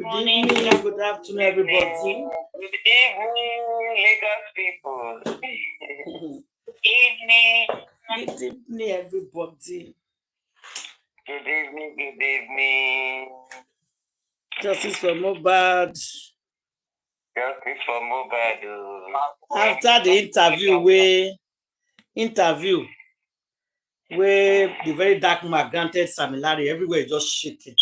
Good evening, good afternoon, everybody. Good evening, Lagos people. Good evening. Good evening, everybody. Good evening, good evening. Justice for Mohbad. Justice for Mohbad. After the interview where the very dark man granted Samlarry, everywhere is just shaking.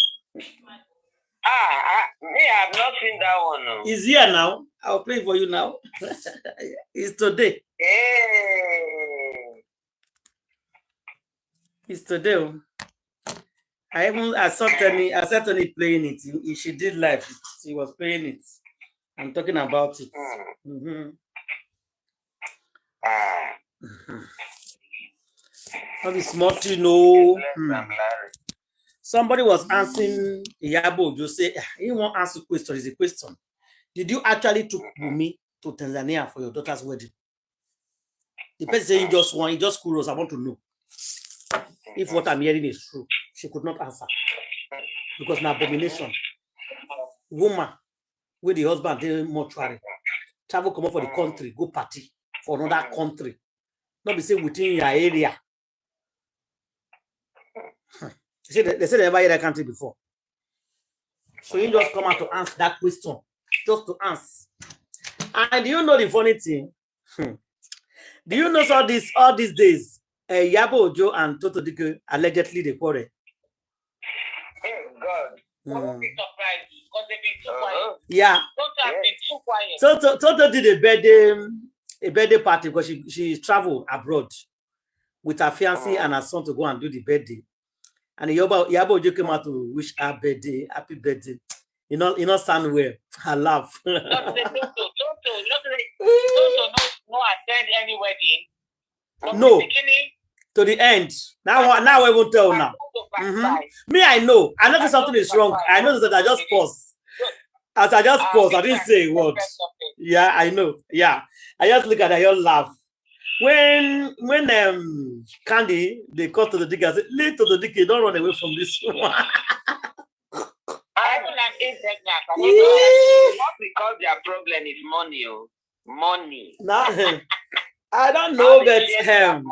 Me, I have not seen that one. No. He's here now. I'll play for you now. It's today. Hey. It's today. I saw Tony playing it. She did live. She was playing it. I'm talking about it. Not smart, you know. Somebody was asking Iyabojo, say he won't answer question. Is a question. Did you actually took me to Tanzania for your daughter's wedding? The person saying he just curious. I want to know if what I'm hearing is true. She could not answer because an abomination. Woman with the husband they mortuary travel come up for the country, go party for another country. Not be say within your area. They said they never heard that country before. So you just come out to answer that question. Just to answer. And do you know the funny thing? Do you know all these days? Iyabojo and Totodike allegedly they quarrel. Oh God. Don't be surprised because they've been too quiet. Yeah. Don't have been too quiet. Toto did a birthday party because she traveled abroad with her fiancé and her son to go and do the birthday. And Iyabojo came out to wish her birthday, happy birthday. You know, sound well. I laugh. Don't attend any wedding. No. To the end. Now I won't tell now. Me, I know. I know something is wrong. I know that I just pause. As I just pause, I didn't say a word. Yeah, I know. Yeah. I just look at it, I just laugh. When Candy, they call to the dick, I said, lead to the dick, don't run away from this one. Not because their problem is money. Money. Nah, I don't know that him.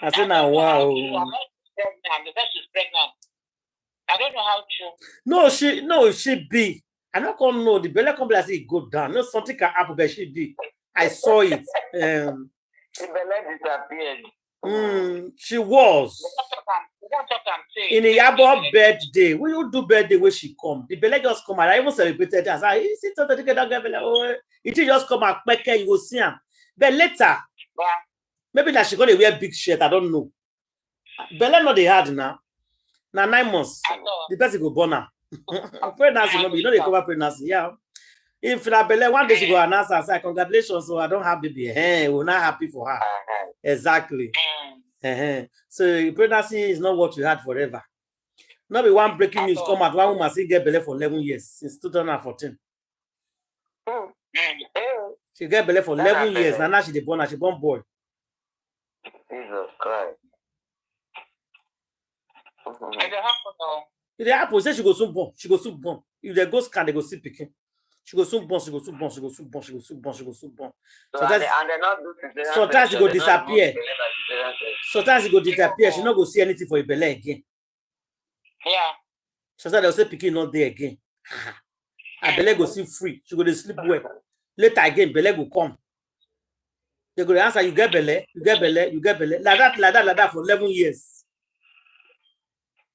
I said now, wow. The best is pregnant. I don't know how true. No, she be. I not gonna know the belly come like say go down. No, something can happen, but she be. I saw it. The belly disappeared. She was in a Iyabojo birthday. When you do birthday where she come, the belly just come out. I even celebrated it. I said, "You see, it just come out quick. You go see him." But later, maybe that she gonna wear big shirt. I don't know. Belly not they hard now. Now 9 months. The person go born now. Pregnancy, no, you know they cover pregnancy. Yeah. If that belly one day she go announce and say, congratulations, so I don't have baby. We're not happy for her. Exactly. So pregnancy is not what you had forever. Not be one breaking news come out. One woman still get belly for 11 years since 2014. She get belly for 11 years. Now she born boy. Jesus Christ. If they happen, say she go soon born. She go soon born. If they go scan, they go see picking. She go soon born. She go soon born. She go soon born. She go soon born. She go soon born. Sometimes it go disappear. Sometimes it go disappear. She not go see anything for a belly again. Yeah. Sometimes they'll say picking not there again. Her belly go see free. She go to sleep well. Later again, belly go come. They go to answer, you get belly, you get belly, you get belly. Like that for 11 years.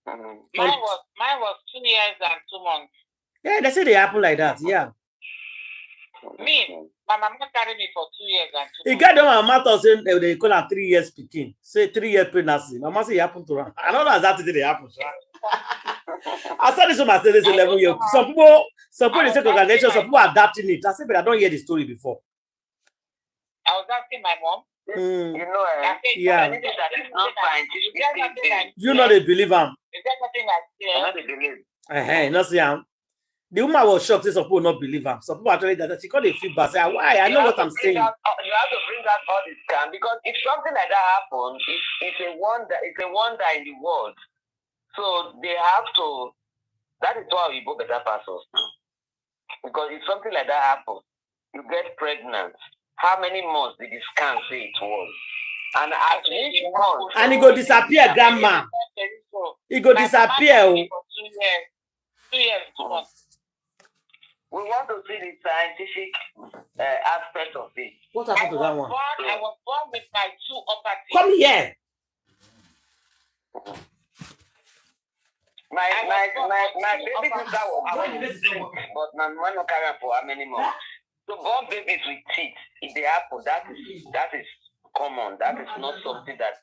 Mine was 2 years and 2 months. Yeah, they say they happen like that. Yeah. Me, my mama carried me for 2 years and 2 months. You got them, my mother saying they call her 3 years speaking. Say 3 years pregnancy. My mama say it happened to her. I don't know exactly they happen. I saw this one, I said this 11 years. Some people they say congratulations, some people are adapting it. I said, but I don't hear the story before. I was asking my mom. You know, yeah. that is not scientific. You know they believe him. Is there nothing like They believe. Not see him. The woman was shocked. Some people not believe him. Some people actually that she called a feedback. Say, why? I know what I'm saying. You have to bring out all this scam because if something like that happens, it's a wonder. It's a wonder in the world. So they have to That is why we both better pass us now. Because if something like that happens, you get pregnant. How many months did the scan say it was? And at which month? And it go disappear, grandma. It go disappear. 2 years. 2 years, 2 months. We want to see the scientific aspect of it. What happened to that one? I was born with my 2 upper teeth. Come here. My baby sister was but my man not carry for how many months. So born babies with teeth, if they happen, that is common. That is not something that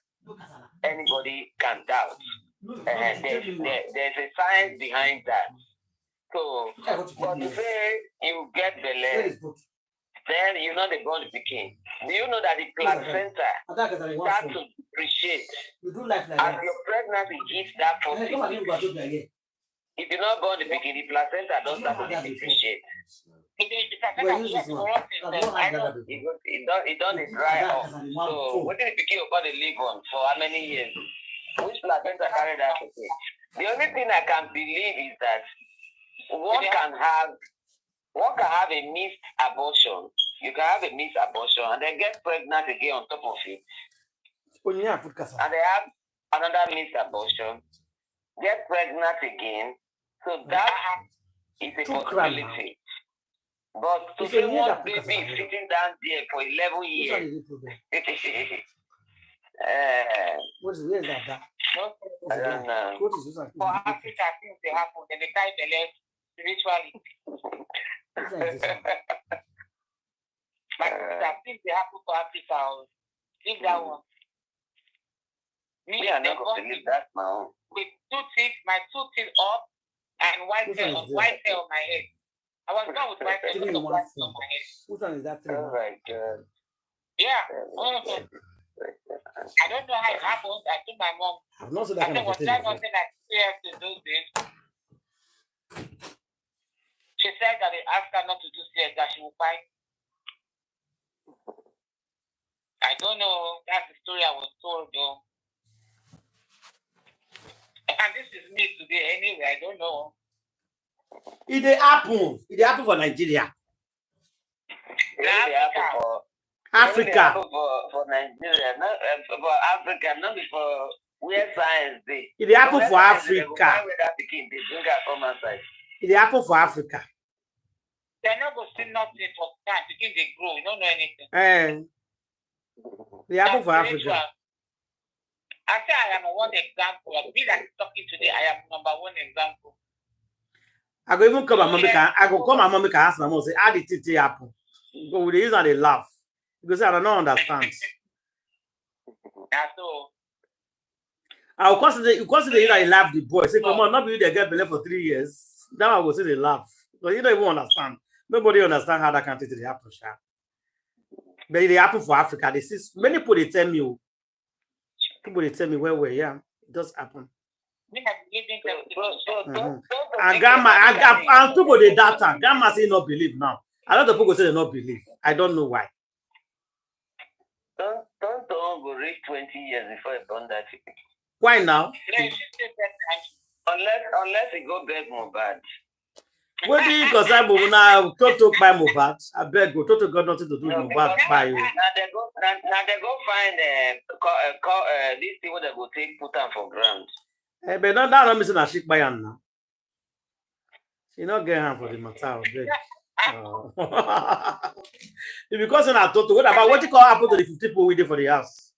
anybody can doubt. There's a science behind that. So, but to say you get the leg, then you know the body became. Do you know that the placenta starts to appreciate? As your pregnancy hits that 40, if you not born the beginning, the placenta don't start to appreciate. It don't dry off. So what did the beginning about the live on for how many years? Which placenta carry that? The only thing I can believe is that one can have a missed abortion. You can have a missed abortion and then get pregnant again on top of it. And they have another missed abortion, get pregnant again. So that is a possibility. But to say one baby is sitting down there for 11 years. Where is that? I don't know. For Africa, things they happen, then they tie the legs spiritually. Like things they happen for Africa. Leave that one. Me, I never believe that now. With 2 teeth, my 2 teeth up, and white hair on my head. I was born with white hair on my head. Which one is that? Oh my God. Yeah. I don't know how it happened. I told my mom. I've not seen that kind of thing. Was something like 2 years to do this? She said that they asked her not to do CS, that she will fight. I don't know. That's the story I was told, though. And this is me today anyway. I don't know. It happen for Nigeria. Africa. For Nigeria, not for Africa, not for where science day. It happen for Africa. It happen for Africa. They're not going to see nothing for time. Because they grow. You don't know anything. It happen for Africa. I say I am one example. Me that is talking today, I am number 1 example. I go even come my mommy can. I go call my mommy can ask my mom say how did it happen? Go with the use and they laugh because I don't understand. So I will consider you that laugh the boy. Say come on, not be they get belay for 3 years. Now I will say they laugh. But you don't even understand. Nobody understand how that can take it happen. But it happen for Africa. They see many people they tell me. People they tell me where yeah, it does happen. And grandma and people they data. Grandma say not believe now. A lot of people say they not believe. I don't know why. Don't go reach 20 years before you burn that ticket. Why now? Unless you go beg Mohbad. What do you consider now? Toto buy Mohbad. I beg you. Toto got nothing to do with Mohbad buy you. Now they go find these people that go take put them for ground. But not missing a ship by now. She not get her for the matter. Because in our Toto, what about what you call happen to the 50 people we did for the house?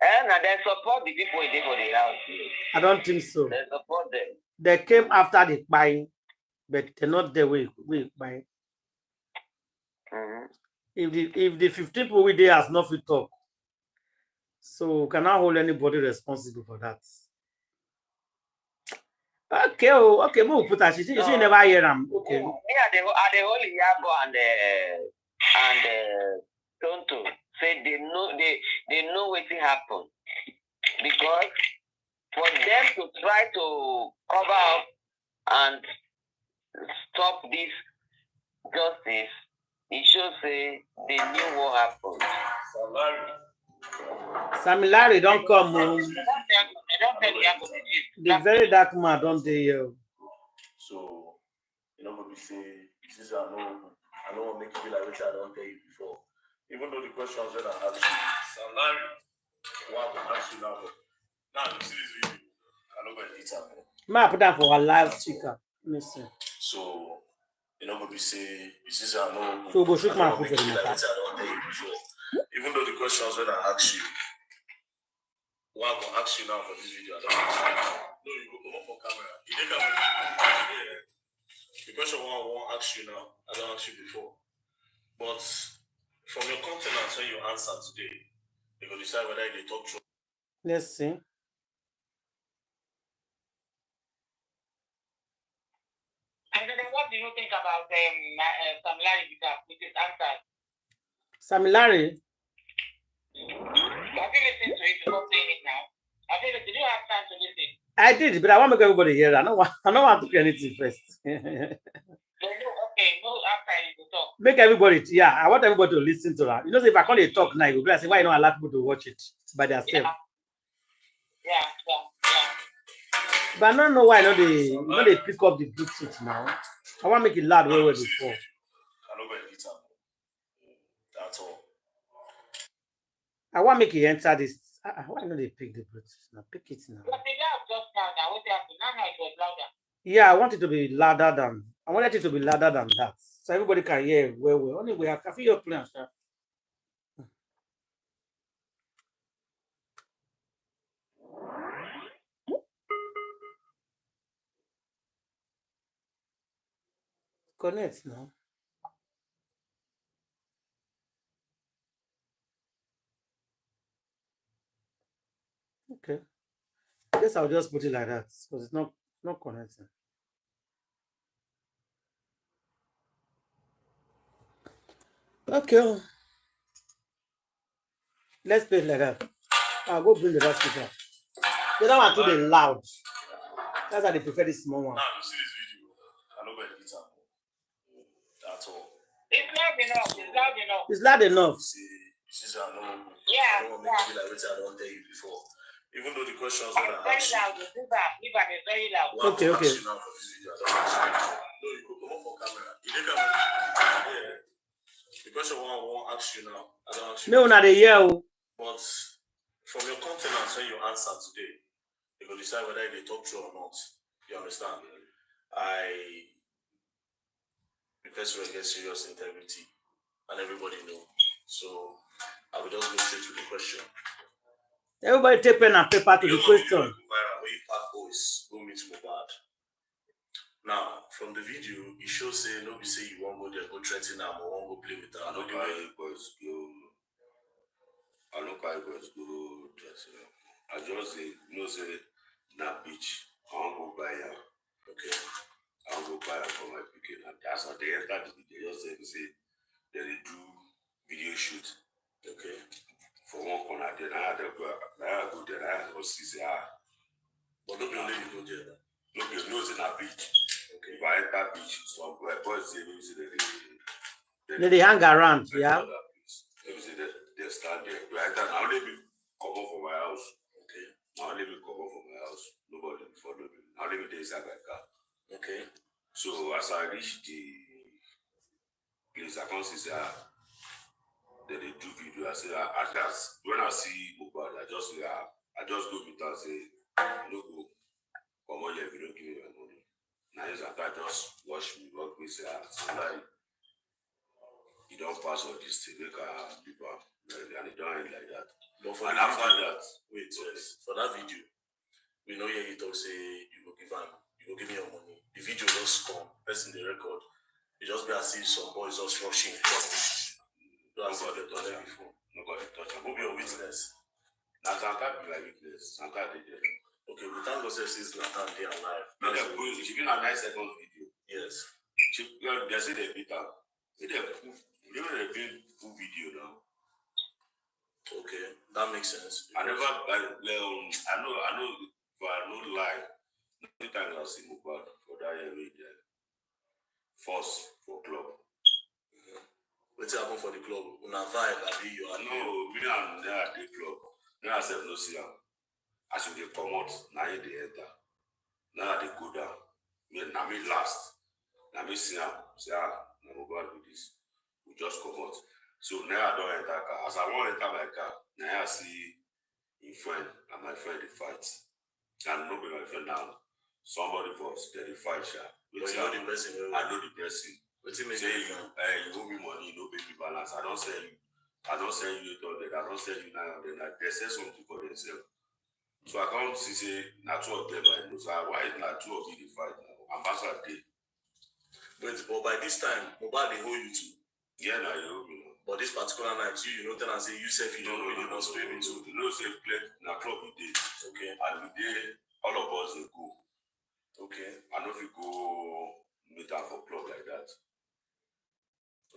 And they support the people we did for the house. I don't think so. They support them. They came after the buying, but they're not the way buying. If the 15 people we did has not fit talk, so cannot hold anybody responsible for that. Okay, we'll put that. You never hear them. Okay. Yeah, the whole Iyabo and Tonto say they know what happened because for them to try to cover up and stop this justice, it should say they knew what happened. Samlarry don't come home. The very dark man, don't they? So, you know, we say, this is I don't want to make you feel like which I don't tell you before. Even though the questions that I asked you, Samlarry, what I ask you now, now you see this video, I know about it. Ma put that for a live speaker. Listen. So, you know, we say, this is I know. So go shoot my I don't tell you before. Even though the questions that I ask you, what I'm gonna ask you now for this video, I don't ask you. No, you go come up for camera. You take camera. Yeah. The question I won't ask you now, I don't ask you before. But from your countenance when you answer today, you will decide whether they talk true. Let's see. And then what do you think about Samlarry with his answers? Samlarry? Have you listened to it before saying it now? Did you have time to listen? I did, but I want to make everybody hear. I don't want to do anything first. Okay, no, after you talk. Make everybody, yeah, I want everybody to listen to that. You know, so if I can't talk now, you will be like, why you don't allow people to watch it by themselves? Yeah. But I don't know why they pick up the Bluetooth now. I want to make it loud way before. I know where it's at. That's all. I want to make it enter this. Why don't they pick the Bluetooth now? Pick it now. But they have just now. What happened? Now it was louder. Yeah, I want it to be louder than. I want it to be louder than that, so everybody can hear well. Anyway, I can feel your plan, sir. Connect now. Okay. I guess I'll just put it like that because it's not connecting. Okay. Let's play it like that. I'll go bring the last speaker. The other one too they loud. That's why they prefer this small one. Now you see this video. I know where it's at. That's all. It's loud enough. It's loud enough. See, this is I know. Yeah. I don't want to make you feel like which I don't tell you before. Even though the questions that I very ask you. loud. It's very loud. Okay. Now for this video, I don't ask you. No, you go come up for camera. You take camera. Yeah. The question I won't ask you now, I don't ask you. No, not a year. But from your countenance when you answer today, you will decide whether they talk true or not. You understand? The person will get serious integrity, and everybody know. So I will just go straight to the question. Everybody take pen and paper to the question. Where you pack boys go meet Mohbad. Now, from the video, it shows say no be say you won't go there, go threaten them or won't go play with them. I know boys go. I know boys go threaten them. I just say say na beach. I won't go buy her. Okay. I won't go buy her for my picking. And that's how they enter the video. They just say they do video shoot. Okay. For one corner, then I go there. I go see say but don't be only go there. Look, you know it's in a beach. Okay. If I enter beach, some boys say maybe They hang around, yeah. Maybe say they stand there. Do I enter? Now let me come up from my house. Okay. Now let me come up from my house. Nobody follow me. Now let me dey inside my car. Okay. So as I reach the place, I can't see then they do video. I say when I see Mohbad, I just go with her and say, no go. Come on here if you don't give me my money. Now I just watch me, walk me, say, like, you don't pass all this thing, make people, and it don't end like that. But for after that, wait, for that video, we know you talk say you go give me your money. The video just come, person the record. It just be as if some boys just rushing. Nobody touch her before. Nobody touch her. Who be your witness? Now Zanka be my witness. Zanka did it. Okay, we thank God says Nathan they are alive. She been a 9 second video. Yes. They say they beat her. They did full video now. Okay, that makes sense. I know, but I know lie. Every time I see Mohbad for that area, force for club. What's happen for the club? Una vibe, abi you are no, we are there at the club. Then I said no see her. as they come out, now they enter. Now they go down. Now me last. Now me see now Mohbad do this. We just come out. So now I don't enter car. As I want to enter my car, now I see in friend and my friend they fight. And not be my friend now. Somebody for us, they fight. But you know the person. I know the person. Say you owe me money, no baby balance. I don't sell you 800. I don't sell you 900. They say something for themselves. So I can't say not two of them I know. So why not two of you fight now? Ambassador day. But by this time, Mohbad they hold you too. Yeah, now you owe me. But this particular night, you know, then I say you said you don't really not pay me too. You know, say play na club we did. Okay. And we did all of us they go. Okay. I know if you go meet up for club like that.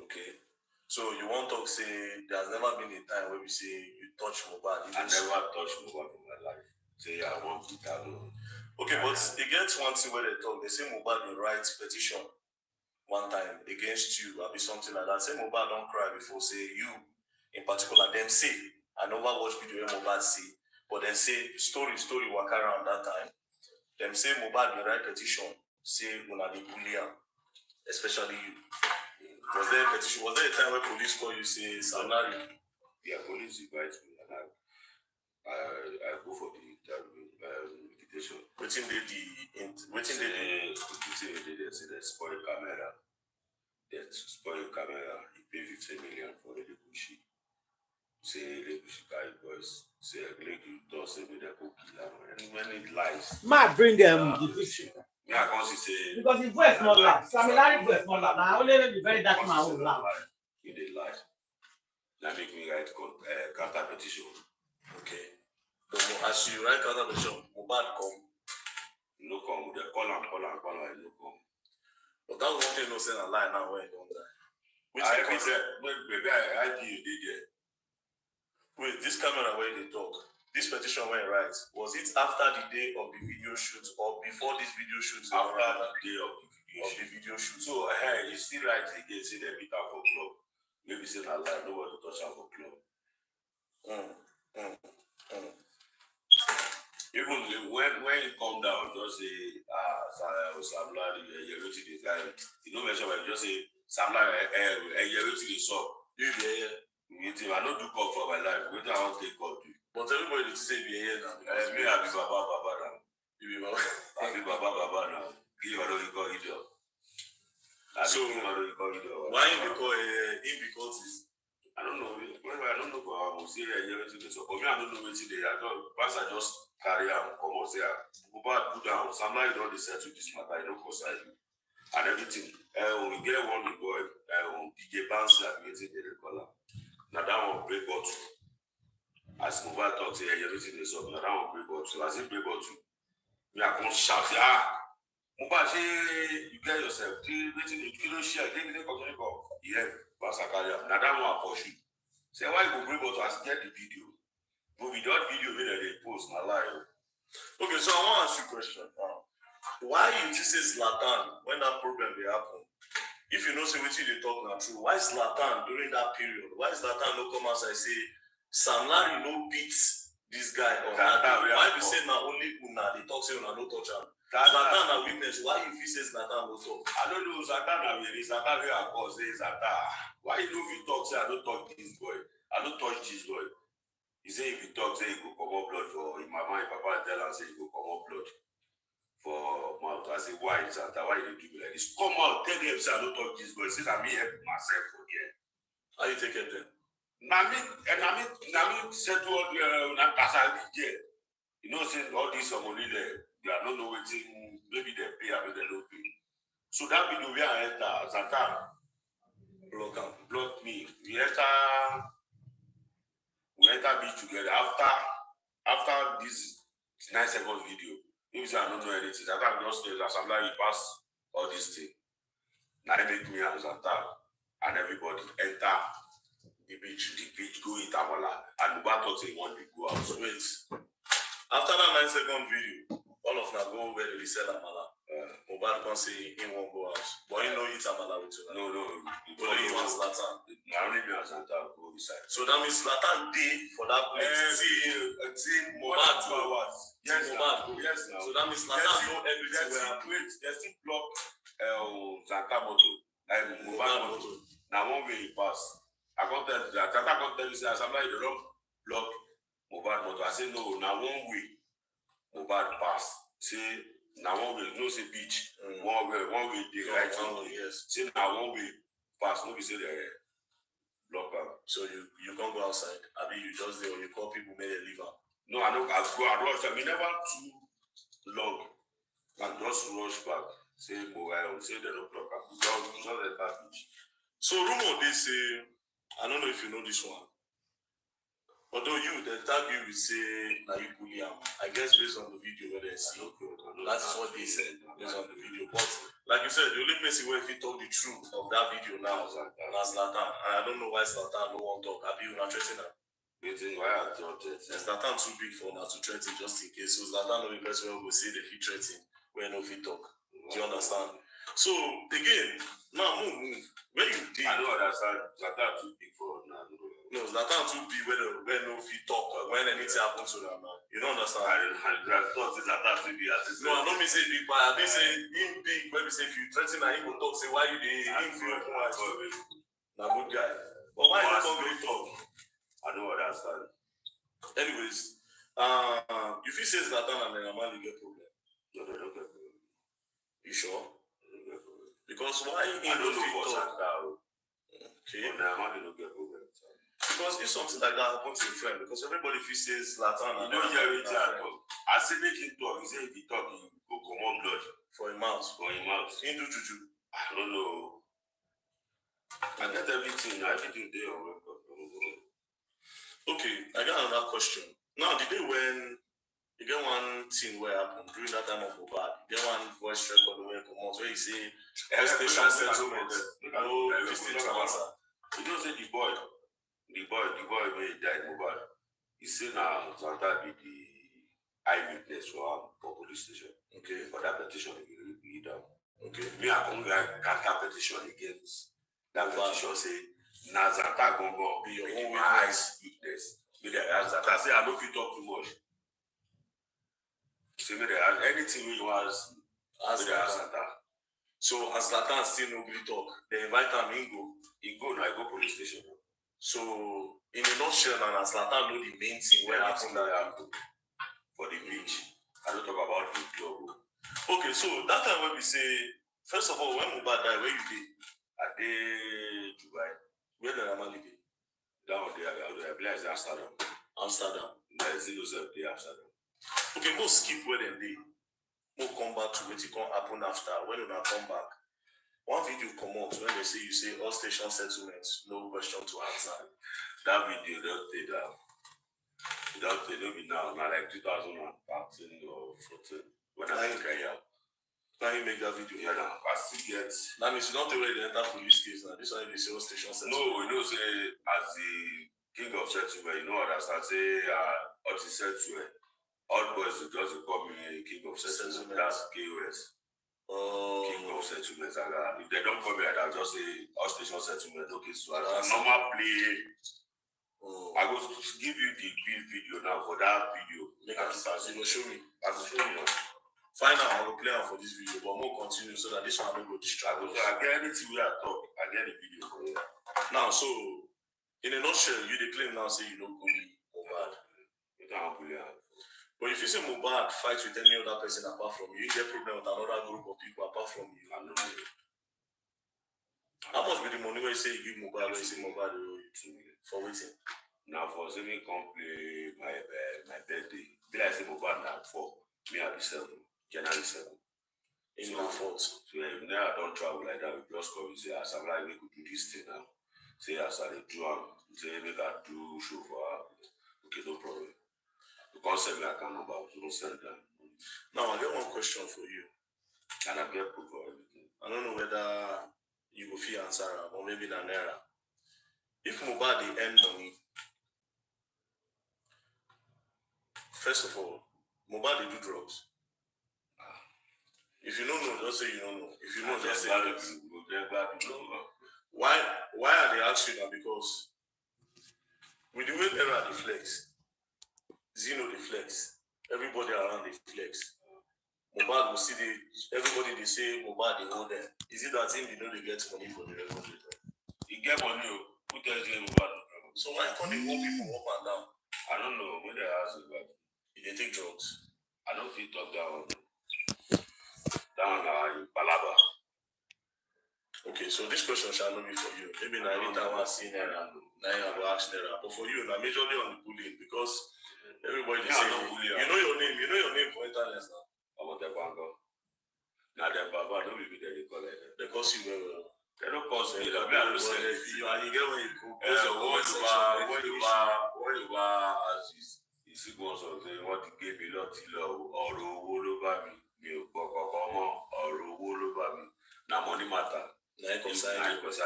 Okay. So you want to say there's never been a time where we say you touch Mohbad. I never touched Mohbad in my life. Say I want to tell you. Okay, but it gets one thing where they talk. They say Mohbad will write petition one time against you, or be something like that. Say Mohbad don't cry before. Say you in particular. Them say I never watch video where Mohbad say, but then say story walk around that time. Them say Mohbad will write petition. Say una the bully, especially you. Was there a petition? Was there a time where police call you say Samlarry? Yeah, police invite me and I go for the invitation. Waiting they say they spoil camera. They spoil camera. He pay 50 million for the edochie. Say edochie guy boys. Say you don't say me they go kill him. And when it lies. Ma bring them the vision. Yeah, I can't say because his voice not loud. Samlarry voice not loud. Now only the very dark man will laugh. You did lie. That make me write counter petition. Okay. But as you write counter petition, Mohbad come. No come. They call and no come. But that one thing no say a lie now when you don't die. Maybe I did you did there. Wait, this camera where they talk, this petition when you write, was it after the day of the video shoot or before this video shoot? After the day of the video shoot. So hey, you still write again, say they beat out for club. Maybe say a lie, nobody touch out for club. Even when it come down, just say Samlarry, you're to the guy. You know, mention when just say Samlarry, you're to the song. You there? I don't do call for my life. Wait, I won't take call to. But everybody to say be here now. Me, I be Baba now. You be Baba. I be Baba now. Give a little call it up. So why you call him because I don't know. I don't know for how say you're to the song. I don't know what it is. I just carry on, come on, say, Mohbad put down. Samlarry don't decide to this matter, I don't concern you. And everything. We get one boy, DJ Bounce, like getting the recorder. Now that one break out. As Mohbad talks, you're getting this up. Now that one break out. As it break out, we are going to shout, Mohbad, you get yourself. You don't share, yeah, Basakaria. Now that one push you. Say, why you break out as get the video? But without video, they post my life. Okay, so I want to ask you a question. Why you just say Zlatan when that problem they happen? If you know say what they talk now true, why Zlatan during that period? Why Zlatan no come outside say Samlarry no beats this guy or that? Why we say now only una they talk say una no touch him? Zlatan a witness. Why if he says Zlatan no talk? I don't know Zlatan a witness. Zlatan here I call say Zlatan. Why you know if you talk say I don't touch this boy? I don't touch this boy. He say if you talk, say you go come up blood for him. My papa tell him say you go come up blood for mouth. I say why is that? Why you do like this? Come out, tell them say I don't talk this boy. Say that me help myself for here. How you take it then? I mean, settle all the casa there. You know, say all this money there. They are not know waiting. Maybe they pay, maybe they don't pay. So that video where I enter, Zlatan block me. We enter be together after this 9-second video. If I don't know anything, I can't just tell that Samlarry pass all this thing. Now they make me and Zlatan and everybody enter the beach, go eat Amala, and Mohbad talks in one big go out. So wait. After that 9-second video, all of them go where they sell Amala. Mohbad can say he won't go go out. But you know, eat amala with you. No. Only you want Zlatan. I only do as Zlatan go inside. So that means Zlatan day for that place. Team Mohbad 2 hours. Yes, Mohbad. Yes, now. So that means Zlatan know everything where happen. Wait, they still block Zlatan motor. Mohbad motor. Now one way he pass. I got tell Zlatan got tell you say Samlarry they don't block Mohbad motor. I say no. Now one way Mohbad pass. Say now one way no say beach. One way they right. Yes. Say now one way pass. No be say they block am. So you can't go outside. I mean, you just there or you call people, may they leave out. No, I don't. I rush. I mean, never too long. I just rush back. Say mobile. Say they don't block am. Just let that beach. So rumor they say, I don't know if you know this one. Although they tag you will say that you bully am. I guess based on the video where they see, that is what they said based on the video. But like you said, the only person where if you talk the truth of that video now is Zlatan. And I don't know why Zlatan no one talk. Have you not threatening her? Why I thought it? Zlatan too big for now to threaten just in case. So Zlatan no the person where we say they fit threaten where no fit talk. Do you understand? So again, now move. Where you did? I don't understand. Zlatan too big for now. No, Zlatan too big where no fit talk when anything happens to them. You don't understand? I thought Zlatan too big. No, I don't mean say big, but I mean say him big. When we say if you threaten and he will talk, say why you did him feel now good guy. But why you don't really talk? I don't understand. Anyways, if you say Zlatan and then Amali get problem. No, they don't get problem. You sure? They don't get problem. Because why I don't know for talk? Okay. But Amali don't get problem. Because if something like that happens to a friend, because everybody if he says Zlatan and you don't hear it at all. I say make him talk. He say if he talk, he go come on blood. For him out. For him out. He do juju. I don't know. I get everything. Everything there on record. Okay, I got another question. Now, the day when you get one thing where happened during that time of Mohbad, you get one voice record where come out where you say station settlement. No, this thing to answer. You don't say the boy when he died Mohbad. He say now Zlatan be the eyewitness for police station. Okay. For that petition, he read down. Okay. Me, I come that petition against that petition say now Zlatan go be your own eyes witness. Me they ask Zlatan say I don't fit talk too much. Say me they ask anything we was ask Zlatan. So as Zlatan still no really talk, they invite him, he go now, go police station. So in a nutshell, and as Zlatan know the main thing where happened for the beach. I don't talk about the club. Okay, so that time when we say, first of all, when Mohbad died, where you did? I did Dubai. Where the Ramali did? Down there, I believe Amsterdam. Amsterdam. There is no day Amsterdam. Okay, most skip where they did. More come back to what it can happen after. When you come back, one video come out when they say you say all station settlements, no question to answer. That video don't take that. It don't take me now. Now like 2013 or 14. When I was in Now you make that video. Yeah, now I still get. That means you don't tell where they enter police case now. This one they say all station settlements. No, you know say as the king of settlement, you know what I say what he said to it. All boys will just call me king of settlement. That's KOS. King of settlement. If they don't call me, I'll just say all station settlement. Okay, so as normal play. I go to give you the video now for that video. Make a start. You will show me. I will show you. Find out I will play out for this video, but more continue so that this one will go distract us. So I get anything where I talk, I get the video for you. Now, so in a nutshell, you declare now say you don't bully Mohbad. You don't bully her. But if you say Mohbad fight with any other person apart from you, you get problem with another group of people apart from you. I know you. How much be the money when you say you give Mohbad when you say Mohbad will you 2 million for waiting? Now for saying come play my birthday. Be like say Mohbad now 4. Me I be 7. January 7. In your fault. So if now I don't travel like that, we just come and say Samlarry we could do this thing now. Say as I do say make I do show for her. Okay, no problem. Because send me a account number, so don't send them. Now I get one question for you. And I get proof for everything. I don't know whether you will feel answer or maybe an error. If Mohbad they earn money, first of all, Mohbad they do drugs. If you don't know, just say you don't know. If you know, just say yes. Why are they asking that? Because with the way Naira the flex, Zeno the flex, everybody around the flex. Mohbad will see everybody they say Mohbad they hold them. Is it that him they know they get money for the record? He get money, who tells you Mohbad? So why can't they hold people up and down? I don't know. When they ask about they take drugs. I don't feel talk down. Balaba. Okay, so this question shall not be for you. Maybe anytime I see Naira, I will ask Naira. But for you, now majorly on the bullying because everybody say you know your name for internet now. About the bango. Now the baba don't be there they call it. They call you well. They don't call you. They don't say you and you get when you go. When you are as is goes on saying what you gave me lot or all over me. You go or all over me. Now money matter. Because I wish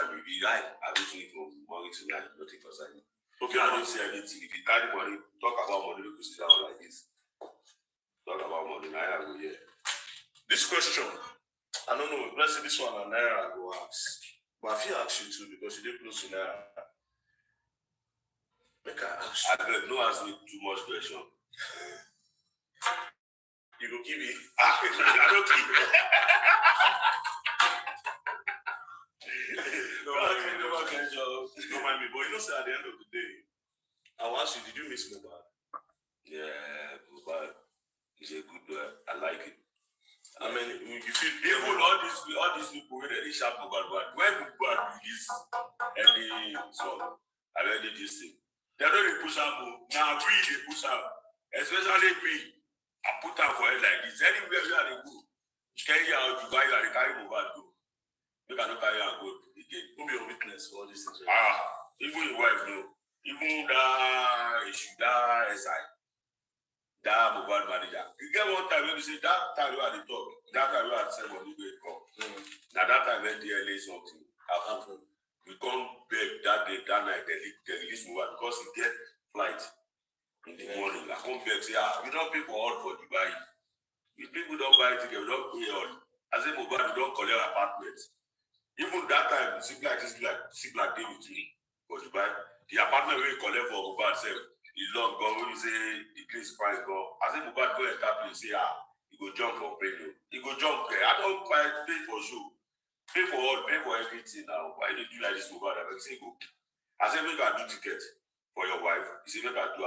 you from money to night, nothing concern me. Okay, I don't say anything. If you carry money, talk about money because sit down like this. Talk about money, Naira go here. This question, I don't know, let's say this one and Naira go ask. But I feel ask you too because you did close to Naira. Make I ask you. I beg, no ask me too much question. You go give me. I don't keep it. No mind me, but you know, say at the end of the day, I'll ask you, did you miss Mohbad? Yeah, Mohbad is a good boy. I like it. I mean, you feel even all these people where they sharp Mohbad, when Mohbad release any song, I read this thing. They don't push up. Now they push up, especially me. I put up for it like this. Anywhere where they go, Kenya or Dubai, they carry Mohbad go. You cannot carry and go again. Who be a witness for all these things? Even your wife know. Even that issue, that esin, that Mohbad manager. You get one time when you say that time you had the talk, that time you had the ceremony going come. Now that time when they lay something happened. We come back that day, that night, they release Mohbad because he get flight in the morning. I come back say, we don't pay for all for Dubai. If people don't buy ticket, we don't pay all. I say Mohbad, we don't collect apartments. Even that time, see like David to me for Dubai. The apartment we collect for Mohbad self, he long go when you say the place price go. I say Mohbad go enter place, say he go jump for plane. He go jump there. I don't pay for show. Pay for all, pay for everything now. Why did you like this Mohbad? I say go. I say make I do ticket for your wife. He say make I do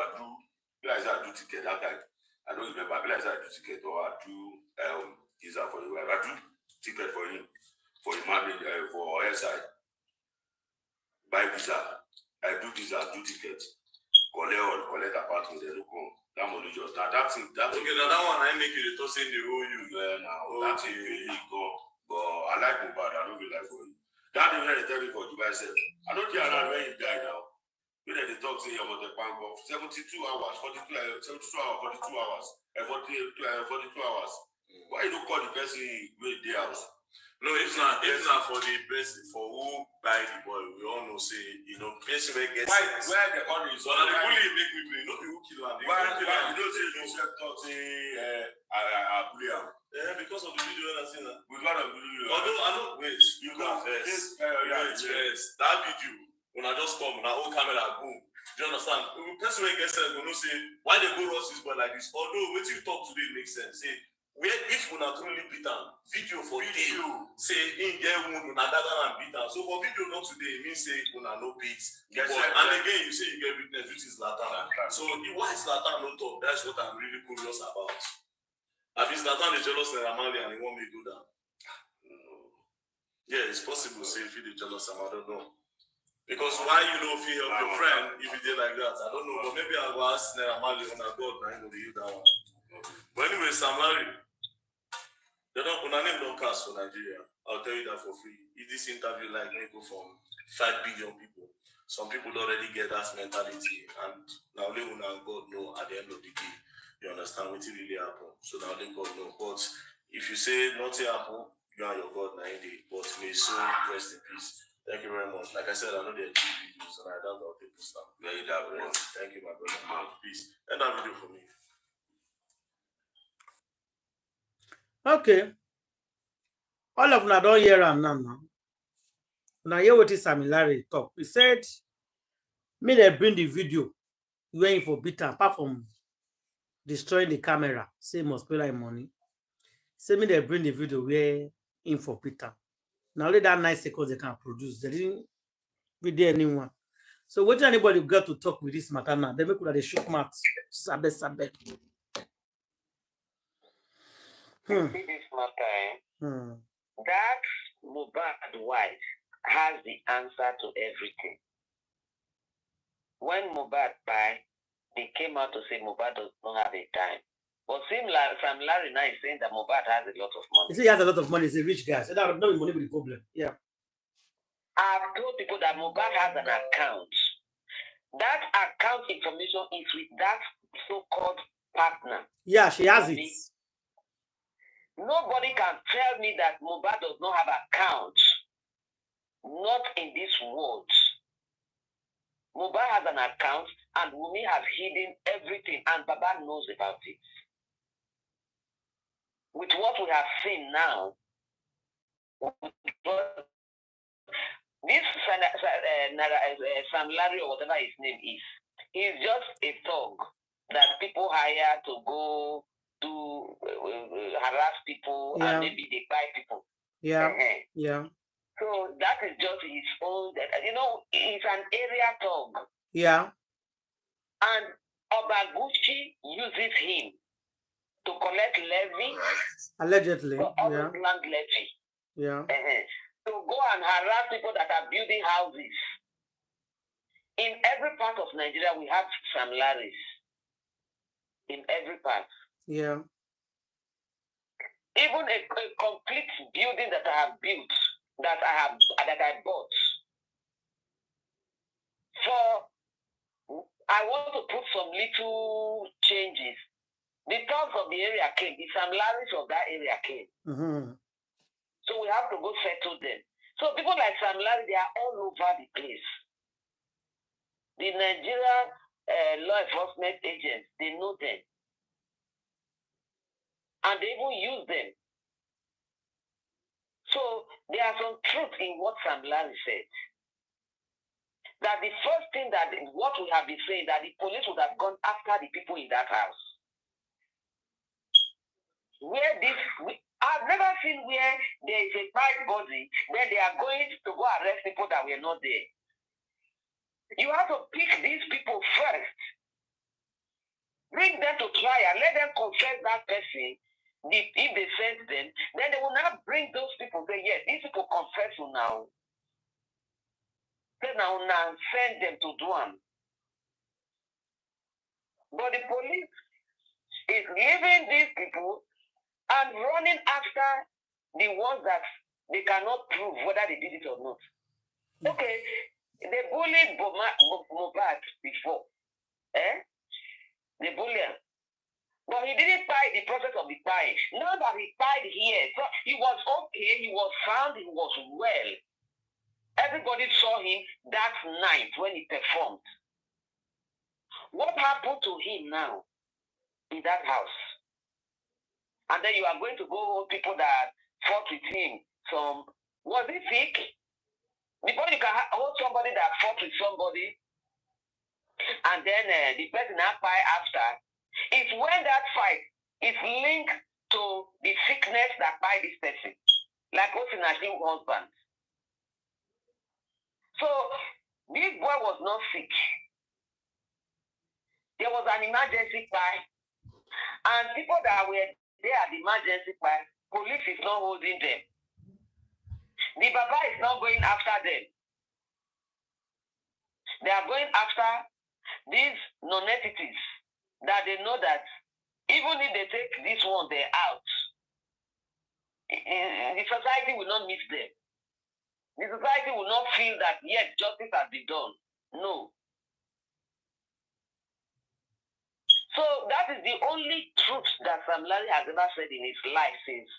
ticket that time. I don't remember. I do ticket or I do visa for your wife. I do ticket for him. For the marriage, for SI, buy visa, I do visa, do ticket, collect apartment, they look home. That money just that thing. Okay, now that one I make you the tossing the whole you. That thing really go. But I like Mohbad, I don't really like for you. That thing when they tell me for Dubai self, I don't care when you die now. When they talk say about the bank of 72 hours, 42 hours, 42 hours. Why you don't call the person wait the house? No, if not for the person for who buy the boy, we all know say person will get where the money is. So the bully make me play, not the who kill him. Why you don't say you say I bully him? Yeah, because of the video I seen that. We got a video. Although I know wait, you confess. Yes, that video when I just come, when I hold camera boom. Do you understand? The person will get sense, we know say why they go rush this boy like this. Although what you talk today makes sense. Say where if we not truly beat am, video for video say in get wound una dagger and beat am. So for video not today, it means say una no beat. Yes, and again you say you get witness, which is Zlatan. So why is Zlatan not talk? That's what I'm really curious about. I mean Zlatan is jealous of Ramali and he want me to do that. Yeah, it's possible. Say if you the jealous, I don't know. Because why you know if you help your friend if you did like that? I don't know, but maybe I'll ask Ramali when I go and do that one. But anyway, Samlarry. They don't name don't cast for Nigeria. I'll tell you that for free. If this interview like may go from 5 billion people, some people already get that mentality, and now they will now God know at the end of the day. You understand what really happen. So now they God know. But if you say nothing happen, you are your God 90. But may so rest in peace. Thank you very much. Like I said, I know there are 2 videos and I don't know people stuff. Very that much. Thank you, my brother. Peace. End that video for me. Okay. All of them don't hear him now. Now hear what is Samlarry talk. He said, "Me they bring the video waiting for bitter apart from destroying the camera. Say must pay like money. Say me they bring the video where in for Peter. Now only that 9 seconds they can produce. They didn't video anyone. So what anybody got to talk with this matter now? They make they shoot mouth. Sabe. See this matter, That Mohbad wife has the answer to everything. When Mohbad died, they came out to say Mohbad does not have a time. But Samlarry now is saying that Mohbad has a lot of money. He said he has a lot of money. He's a rich guy. So that not money with the problem. Yeah. I've told people that Mohbad has an account. That account information is with that so-called partner. Yeah, she has it. Nobody can tell me that Mohbad does not have account. Not in this world. Mohbad has an account and Wunmi has hidden everything and Baba knows about it. With what we have seen now, this Samlarry or whatever his name is, he's just a thug that people hire to go to harass people and maybe they buy people. Yeah. Yeah. So that is just his own, he's an area thug. Yeah. And Obaguchi uses him to collect levy. Allegedly. Land levy. Yeah. To go and harass people that are building houses. In every part of Nigeria, we have Samlarrys. In every part. Yeah. Even a complete building that I have built, that I bought. I want to put some little changes. The thugs of the area came. The Samlarrys of that area came. So we have to go settle them. So people like Samlarry, they are all over the place. The Nigerian law enforcement agents, they know them. And they even use them. So there are some truth in what Samlarry said. That the first thing that what we have been saying, that the police would have gone after the people in that house. I've never seen where there is a pride body where they are going to go arrest people that were not there. You have to pick these people first. Bring them to trial. Let them confess that person. If they sent them, then they will not bring those people. Say, yes, these people confess you now. Then now send them to do them. But the police is leaving these people and running after the ones that they cannot prove whether they did it or not. Okay, they bullied Mohbad before. They bullied him. But he didn't buy the process of the buying. Now that he died here, so he was okay, he was sound, he was well. Everybody saw him that night when he performed. What happened to him now in that house? And then you are going to go hold people that fought with him. Was it sick? Before you can hold somebody that fought with somebody, and then the person now fight after, it's when that fight is linked to the sickness that by this person. Like Osinashi's husband. So, this boy was not sick. There was an emergency buy, and people that were there at the emergency buy, police is not holding them. The Baba is not going after them. They are going after these non-entities that they know that even if they take this one, they're out. The society will not miss them. The society will not feel that, yes, justice has been done. No. So that is the only truth that Samlarry has ever said in his life since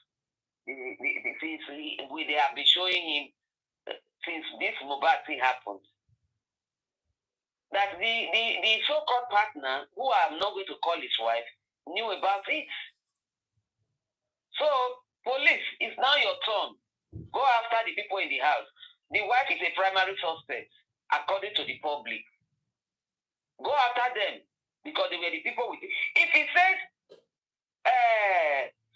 they have been showing him since this Mohbad thing happened. That the so-called partner, who I'm not going to call his wife, knew about it. So, police, it's now your turn Go after the people in the house. The wife is a primary suspect, according to the public. Go after them because they were the people with it. If he says,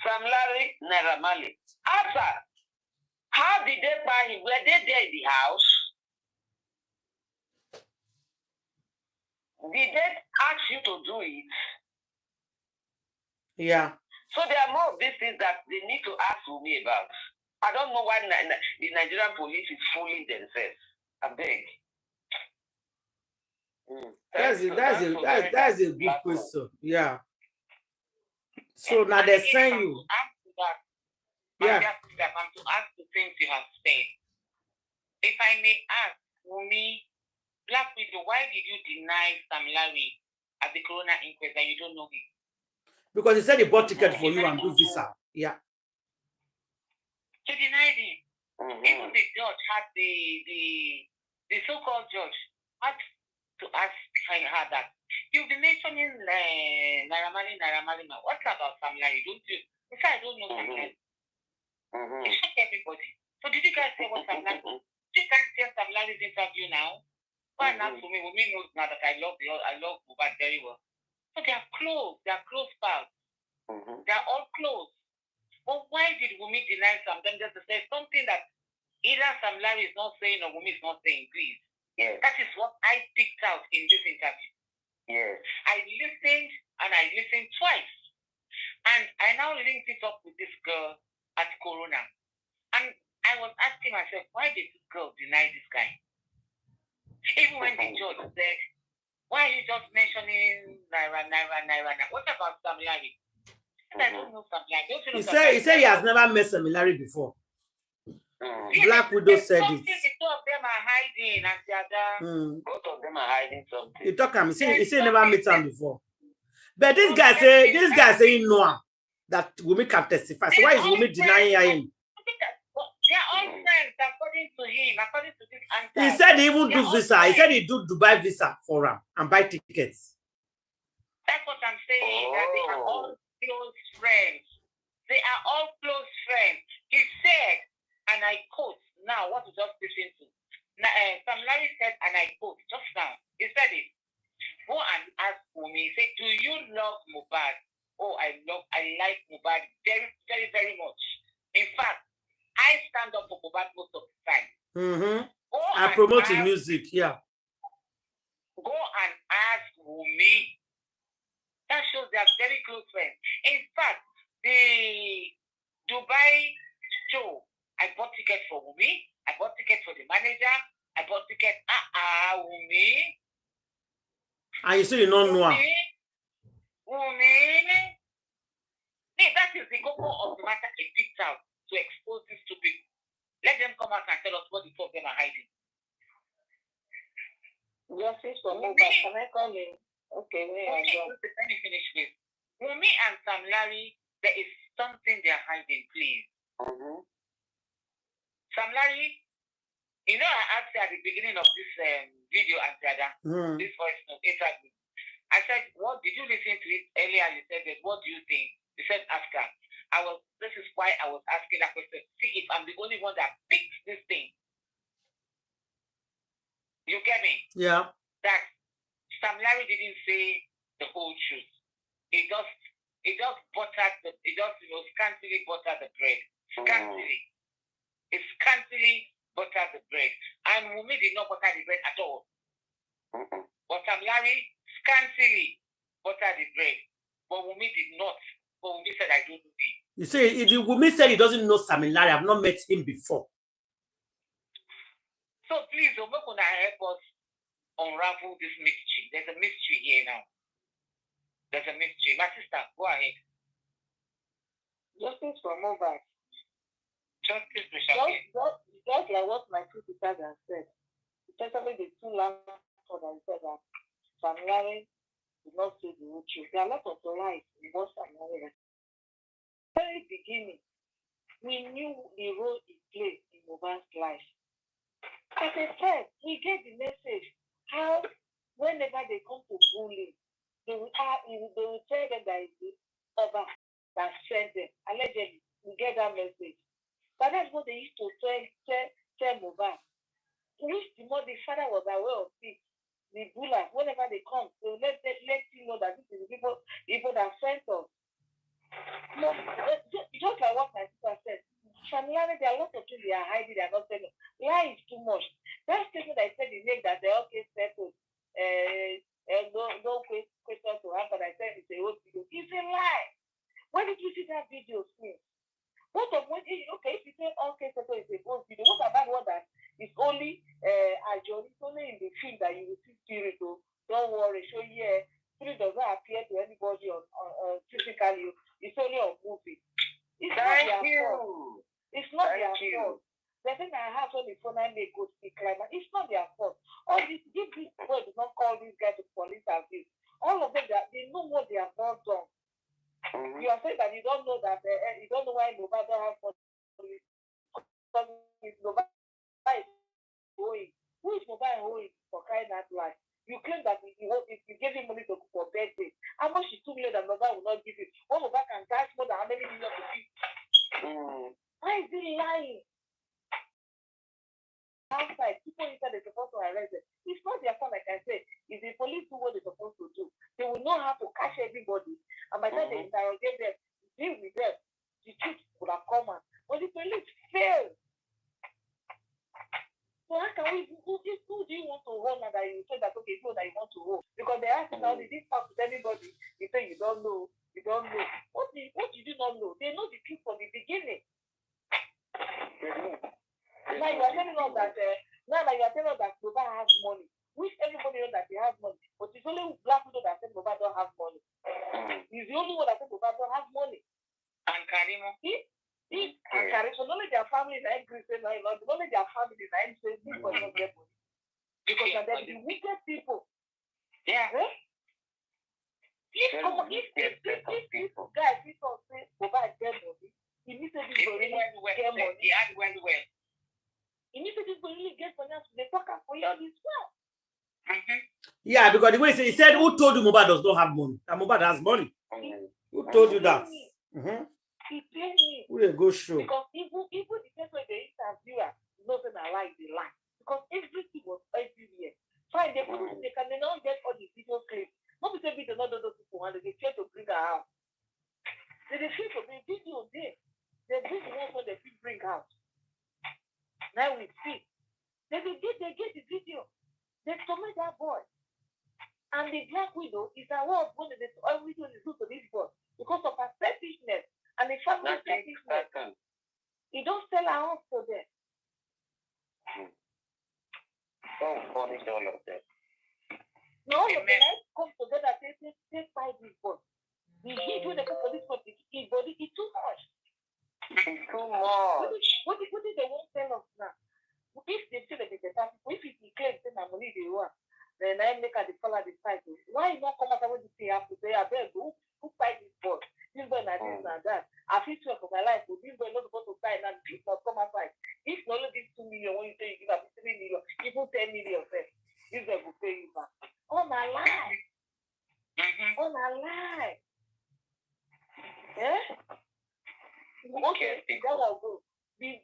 Samlarry, Naira Marley, answer, how did they buy him? Were they there in the house? Did they ask you to do it? Yeah. So there are more of these things that they need to ask me about. I don't know why the Nigerian police is fooling themselves. I beg. That's a good question. Yeah. So now they send you. Yeah. To ask the things you have said. If I may ask, Wumi, Black Widow, why did you deny Samlarry at the Corona inquest that you don't know him? Because he said he bought ticket for you and do visa. Yeah. She denied it. Even the judge had the so-called judge had to ask her that you've been mentioning Naira Marley. What's about Samlarry? Don't you? He said, I don't know Samlarry. He shocked everybody. So did you guys say what Samlarry? You can't see Samlarry's interview now. Why not for me? Women knows now that I love Mohbad very well. So they are close. They are close pals. They are all close. But why did Wumi deny something just to say something that either Samlarry is not saying or Wumi is not saying, please? Yes. That is what I picked out in this interview. Yes. I listened twice. And I now linked it up with this girl at Corona. And I was asking myself, why did this girl deny this guy? Even when the judge said, why are you just mentioning Naira? What about Samlarry? I don't know Samlarry. He said he has never met Samlarry before. Black Widow said it. The two of them are hiding and the other. Both of them are hiding something. He talk him. He say he never met him before. But this guy say he know that Wumi can testify. So why is Wumi denying him? They are all friends according to him, according to this answer. He said he even do visa. He said he do Dubai visa for him and buy tickets. That's what I'm saying. That they are all close friends. They are all close friends. He said, and I quote now what you just listened to. Samlarry said, and I quote just now. He said it. Go and ask Wumi. He said, do you love Mohbad? Oh, I like Mohbad very, very, very much. In fact, I stand up for Mohbad most of the time. I promote his music, yeah. Go and ask Wumi. That shows they are very close friends. In fact, the Dubai show, I bought tickets for Wumi. I bought tickets for the manager. I bought tickets. Wumi. And you say you don't know. Wumi. That is the cocoa of the matter I picked out to expose these two people. Let them come out and tell us what the two of them are hiding. Yes, it's for me, but can I call in? Okay, let me finish with Wumi and Samlarry. There is something they are hiding, please. Samlarry, you know, I asked you at the beginning of this video, and this voice note interview. I said, what did you listen to it earlier? You said that, what do you think? You said after. This is why I was asking that question. See if I'm the only one that picked this thing. You get me? Yeah. That Samlarry didn't say the whole truth. He just buttered scantily buttered the bread. Scantily. He scantily buttered the bread. And Wumi did not butter the bread at all. But Samlarry scantily buttered the bread. But Wumi did not. But Wumi said, I don't know him. You see, Wumi said he doesn't know Samlarry. I've not met him before. So please, Omekuna, help us unravel this mystery. There's a mystery here now. There's a mystery. My sister, go ahead. Justice for Mohbad. Justice for Mohbad. Just like what my two sisters have said. Especially the two last one that said that Samlarry did not say the whole truth. There are a lot of lies in what Samlarry has. Very beginning, we knew the role he played in Mohbad's life. As I said, we get the message how whenever they come to bully, they will tell them that it's the other that sent them. Allegedly, we get that message. But that's what they used to tell Mohbad. Which the more the father was aware of it, the bulla, whenever they come, they let you know that this is the people that sent us. No, just like what my sister said, Samlarry, there are a lot of things they are hiding, they are not telling. Lie is too much. That statement I said in name that they okay settled, no question to her, but I said it's a old video. It's a lie. When did you see that video, Smith? What of when, okay, if you say okay settled is a old video, what about one that is only it's only in the film that you will see spirit? Don't worry, show spirit does not appear to anybody on physically. It's only on movie. It's not their fault. It's not their fault. The thing I have on the phone and they go speak climate, it's not their fault. All this, give this boy do not call this guy to police service. All of them, they know what they have not done. You are saying that you don't know that you don't know why Mohbad don't have money. Because Mohbad is owing. Who is Mohbad owing for crying out loud? You claim that if you gave him money for birthday, how much is 2 million that Mohbad will not give you? What Mohbad can cash more than how many million to give? Why is he lying? Outside, people inside they're supposed to arrest them. It's not their fault, like I said. If the police do what they're supposed to do, they will know how to catch everybody. And by the time they interrogate them, deal with them, the truth would have come out. But the police fail. So how can we, who do you want to hold now that you say that, okay, you know that you want to hold? Because they ask now, did this talk with everybody? You say you don't know. What did you not know? They know the truth from the beginning. Now you are telling us that Mohbad has money. Which everybody knows that he has money. But it's only black people that say Mohbad don't have money. He's the only one that says Mohbad don't have money. And Karimo. And Karimo, only their family is not Christian, only their family is not Christian, people don't get money. Because they're the wicked people. Yeah. Eh? If people guys, people say Mohbad get money, he needs to be really get money. He had well. You need to really get finance. They talk for you this well. Yeah, because the way he said, who told you Mohbad does not have money? And Mohbad has money. Who told you that? He paid me. Who they go show? Because even the person when they interviewer knows that I like the lie. Because everything was everywhere. Fine, they not get all the video clips. Not because they don't know those people and they try to bring her out. They try to bring video there. They bring the ones that they bring out. Now we see. They get the video. They torment that boy. And the Black Widow is a one of the only video is to this boy because of her selfishness and the family selfishness. He don't sell her house for them. Don't punish all of them. No, the life come together. They fight this boy. The heat when they come for this boy, his body is too much. It's too much. What did they want to tell us now? If they say that it's a if it declares that I'm only the one, then I make a follow the fight. Why not come out when you say I have to say, I beg who fight this boy? This boy not this and that. I feel sure for my life, but this boy not supposed to fight and people come outside. If not only this 2 million, when you say you give up 3 million, even 10 million, this boy will pay you back. On my life. On my life. Yeah? Okay, that will go. The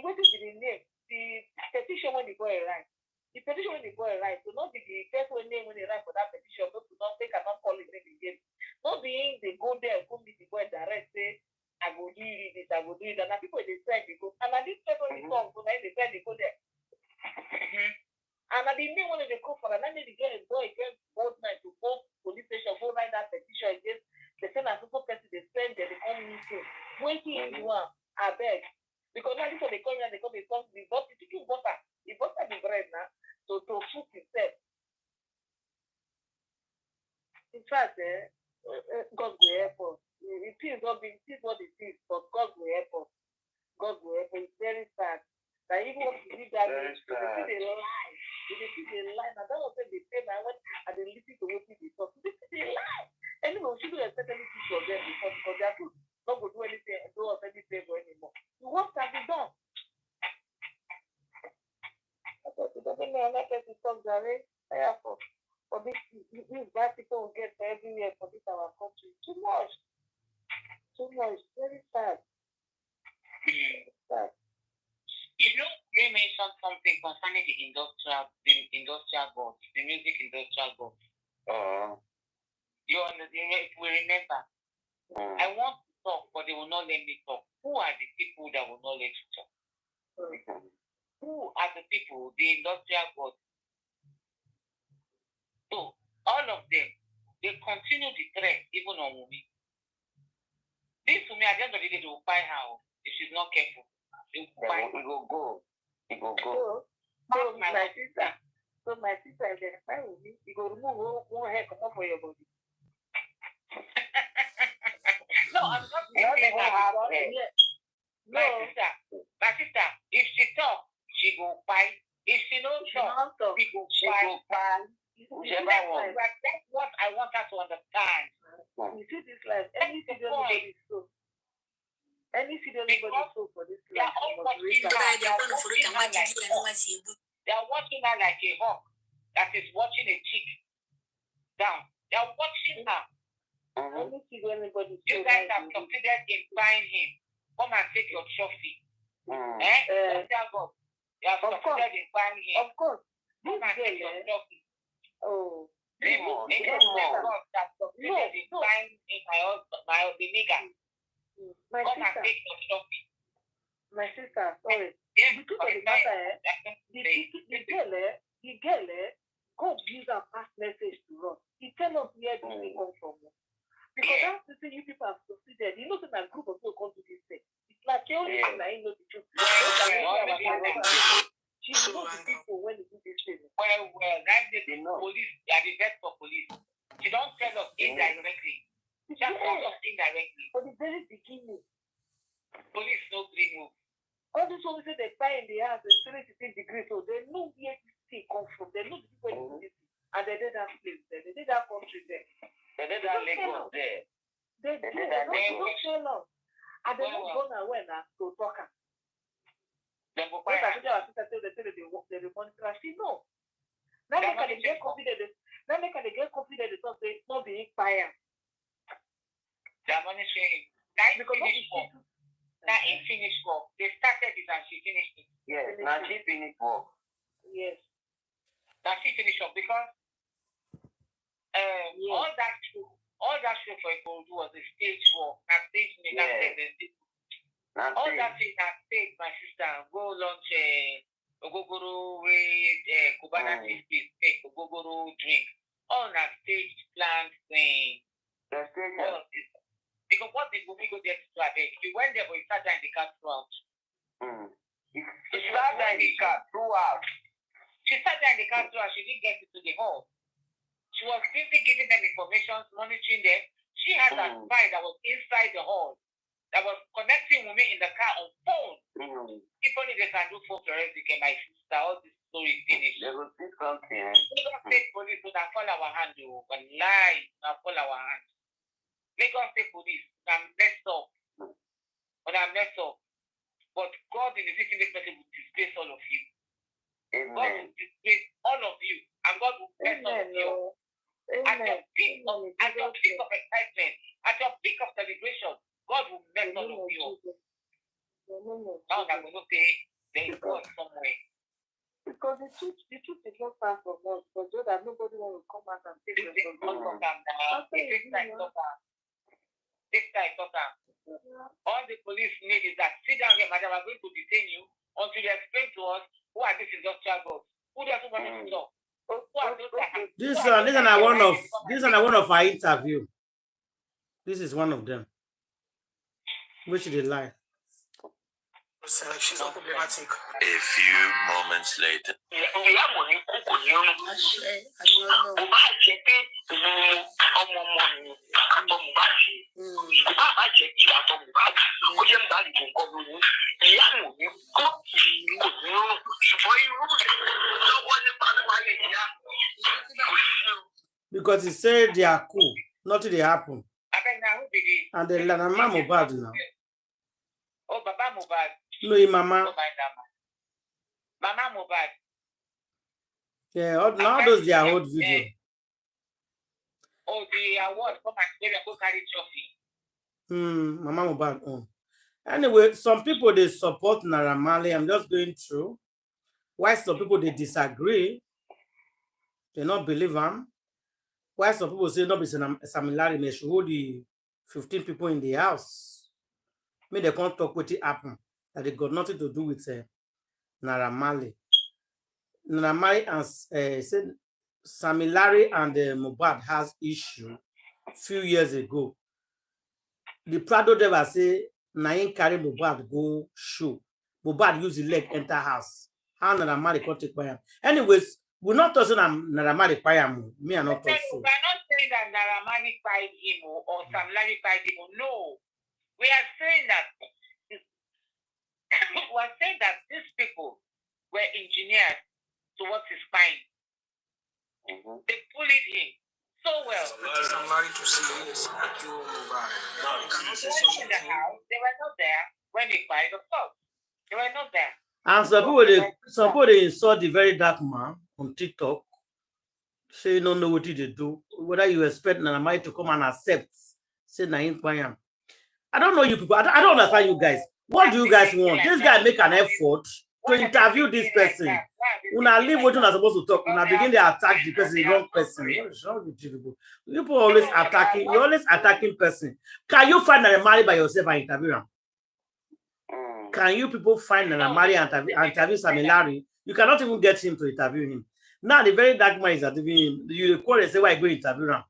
what is the name? The petition when the boy arrived. The petition when the boy arrived. So not the first one name when they arrive for that petition, not to not take and not call his name again. Not being they go there, go meet the boy direct, say, I will do this, I will do it. And now people they say they go. And at this time when they come, so now they say they go there. And at the name when they come for and then they get a boy against both night to go police station, go write that petition against the same as people person they send there, they come meeting. Waiting you are, I beg. Because now this one they come here, they come the butter, the butter the bread now to cook himself. In fact, God will help us. It is what it is, but God will help us. God will help us. It's very sad. That even if you did that, they see the lie. They see the lie. Now that was when they say, I went and they listen to what they talk. They see the lie. Anyway, we shouldn't expect anything from them because they are good. Not going to do anything, do us any favor anymore. The work can be done. It doesn't mean I'm not going to talk direct. For these bad people will get everywhere for this our country. Too much. Very sad. concerning the industrial gods, the music industrial gods. You will remember. I want to talk, but they will not let me talk. Who are the people that will not let you talk? Who are the people, the industrial gods? So, all of them, they continue the threat even on Wumi. This Wumi, at the end of the day, they will buy her if she's not careful. It will go. So, my sister, if they buy Wumi, you go remove one hair come for your body. No, I'm not saying that. My sister, if she talk, she go fight. If she don't talk, she go fight. That's what I want her to understand. You see this life, any video nobody so. Any video nobody so for this life. They are watching her like a hawk that is watching a chick down. They are watching her. You guys have succeeded in buying him. Come and take your trophy. You have succeeded in buying him. Of course. Come and take your trophy. Oh. People, that succeeded in buying the nigger. Come and take your trophy. My sister, sorry. Because of the matter, the girl, God gives a past message to us. He tells us where this thing comes from. Because that's the thing you people have succeeded. You know that a group of people come to this thing. It's like you only know the truth. She knows the people when they do this thing. Well, that's the police. They are the best for police. She don't tell us indirectly. She just tells us indirectly. From the very beginning, police no green move. All these ones say they buy in the house and 16 degrees, so they know where this thing comes from. They know the people in this thing. And they did that place there. They did that country there. They did that Lagos there. They don't tell us. And they don't go nowhere now to talk. They go buy her. They monitor. She know. Now they can get confident. Now they can get confident. They say not being fire. They are monitoring. Now in finished work. They started it and she finished it. Yes. Now she finished work. Yes. Now she finished up because all that show for Iyabojo was a stage work. Now stage me. All that thing has stage, my sister. Go launch Ogogoro with Cubana biscuit, make Ogogoro drink. All that stage planned thing. Because what did we go there to do? You went there, but you sat down in the car throughout. She sat down in the car throughout. She sat down in the car throughout. She didn't get into the hall. She was busy giving them information, monitoring them. She had a spy that was inside the hall that was connecting with me in the car on phone. People if they can do phone forensic, my sister, all this story finished. They will see something. Lagos State Police would have fall our hand, but lie, not fall our hand. Lagos State Police, I'm messed up. But I'm messed up. But God in the infinite mercy will disgrace all of you. Amen. God will disgrace all of you. And God will bless all of you. At your peak of excitement, at your peak of celebration, God will bless all of you. Now that we will say there is God somewhere. Because the truth is not far from us, but so that nobody will come out and take responsibility. This time, all the police need is that sit down here, madam, I'm going to detain you until you explain to us who are these industrial gods. Who doesn't want to talk? This is one of our interview. This is one of them. Which they lie. She's not problematic. A few moments later. Because he said they are cool, nothing they happen. And they learn Mohbad now. Oh, Baba Mohbad. No, Mama. Mama Mohbad. Yeah, all those they are old video. Oh, the award come and go carry trophy. Mama Mohbad. Anyway, some people they support Naira Marley. I'm just going through Why some people they disagree, they not believe him. Why some people say no be Samlarry may should hold the 15 people in the house. May they can't talk with it happen. That they got nothing to do with Naira Marley. Naira Marley and said Samlarry and Mohbad has issue few years ago. The Prado driver say Nain carry Mohbad go show. Mohbad use the leg enter house. How Naira Marley can't take by him. Anyways, we're not talking Naira Marley by him. Me are not talking. We are not saying that Naira Marley fight him or Samlarry fight him. No. We are saying that these people were engineered towards his spine. They bullied him so well. Samlarry to see this kill Mohbad. In the house, they were not there when they fight, of course. They were not there. And some people they insult the very dark man on TikTok. Say you don't know what they do. Whether you expect Naira Marley to come and accept, say Naim Payam. I don't know you people. I don't understand you guys. What do you guys want? This guy make an effort to interview this person. When I leave what you're supposed to talk, when I begin to attack the person, the wrong person. What is wrong with you people? You people always attacking. You're always attacking person. Can you find Naira Marley by yourself and interview him? Can you people find Naira Marley and interview Samlarry? You cannot even get him to interview him. Now the very dark man is interviewing him. You record and say why go interview him.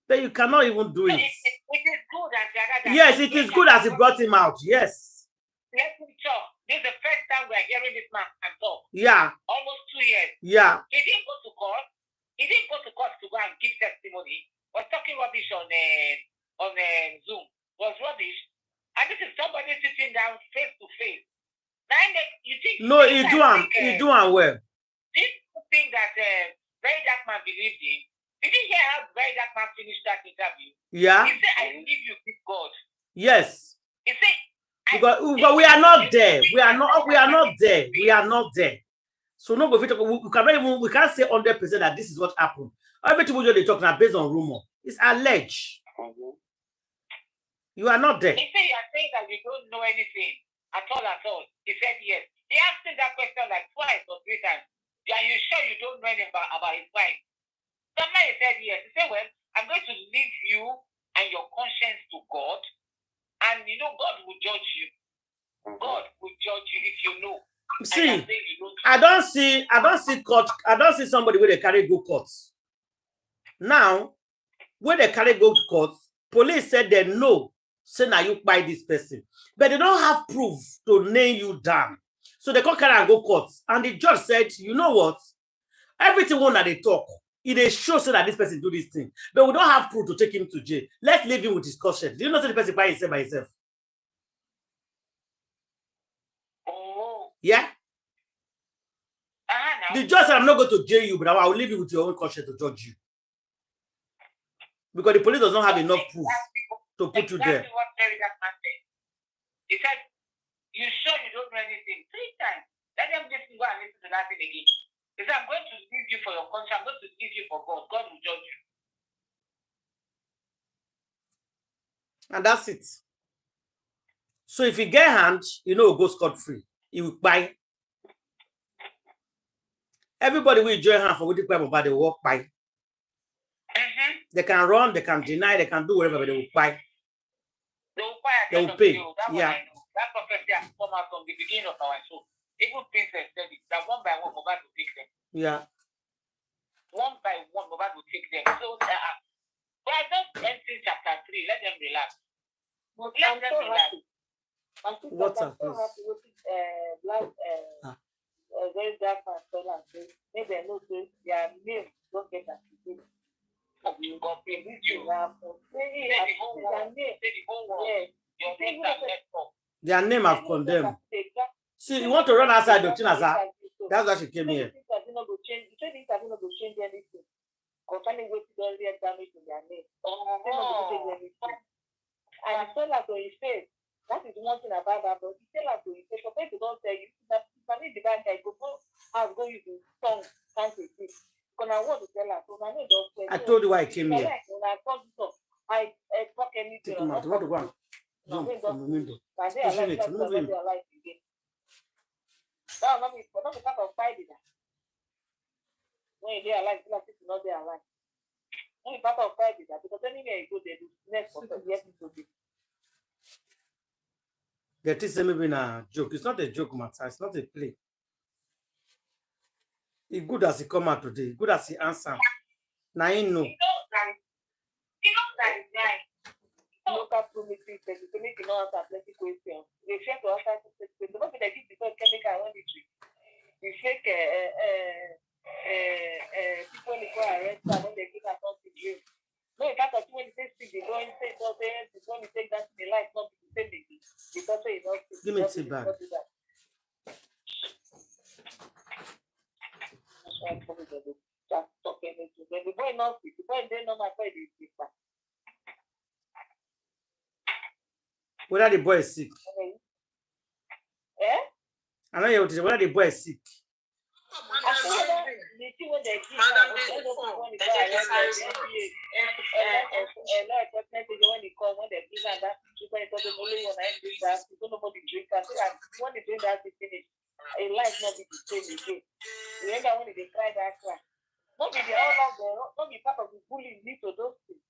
But you cannot even do it. It is good that yes, it is good as he brought him out. Yes. Let me talk. This is the first time we are hearing this man talk. Yeah. Almost 2 years. Yeah. He didn't go to court. He didn't go to court to go and give testimony. Was talking rubbish on Zoom. Was rubbish. And this is somebody sitting down face to face. Then you think no, he do well. This thing that very dark man believed in. Did you hear how very dark man finished that interview? Yeah. He said, I believe you with God. Yes. He said, but we are not there. We are not there. We are not there. So no, we can't say 100% that this is what happened. Everything they talk now based on rumor. It's alleged. You are not there. He said you are saying that you don't know anything at all. He said yes. He asked him that question like 2 or 3 times. Are you sure you don't know anything about his wife? Somebody said yes. He said, well, I'm going to leave you and your conscience to God. And God will judge you. God will judge you if you know. See, I don't see court. I don't see somebody where they carry go courts. Now, when they carry go courts, police said they know, say now you buy this person. But they don't have proof to nail you down. So they can't carry and go courts. And the judge said, you know what? Everything one that they talk, it shows that this person do this thing. But we don't have proof to take him to jail. Let's leave him with his conscience. Do you know that the person by himself? Oh. Yeah? The judge said, I'm not going to jail you, but I will leave you with your own conscience to judge you. Because the police does not have enough proof to put you there. What he said, you sure you don't know anything? 3 times. Let them listen, go and listen to that thing again. He said, I'm going to leave you for your conscience. I'm going to leave you for God. God will judge you. And that's it. So if you get hand, go scot-free. He will buy. Everybody will join hand for what the people about they walk by. They can run, they can deny, they can do whatever, but they will buy. They will pay. Yeah. That prophecy has come out from the beginning of our show. Even Princess said it, that one by one, Mohbad will take them. Yeah. One by one, Mohbad will take them. So, but I just ending chapter 3. Let them relax. Let them relax. What's up? Very dark and so and so. Maybe I know their name don't get activated. God praise you. Their name have condemned. See, you want to run outside the thing as that? That's why she came here. Concerning what don't get damage in their name. And tell her to his face. That is one thing about that, but tell her to his face. For people don't tell you that if I need the bad guy, go go use the tongue, can't say this. Because I want to tell her. So I told you why I came here. I told you so. I talk anything. Take him out. What to go? Jump from the window. Pushing it. Move him. That will not be part of fighting. When they are alive, people are not there alive. Only part of fighting because anywhere you go, they do next for yes to be. The thing say maybe a joke. It's not a joke matter. It's not a play. It's good as he come out today. Good as he answer. Now he know. You know that is right. Local promises, they make you know answer plenty questions. They try to answer questions. The one they did because chemical on the tree. You fake people they go arrest them when they give us something drink. No, in fact, when they say they don't say something, when they take that in the life, not the same thing. Because it's not. Give me tea bag. Just talking to them. The boy not sick. The boy they know my boy is sick. Whether the boy is sick. Eh? I know you whether the boy is sick. The thing when they give when they come, when they give that when it doesn't only when I drink that, you don't know what the drink and when they drink that they finish. A life not be the same again. Remember when they cry that cry. Not be the all of them, not be part of the bullying lead to those things.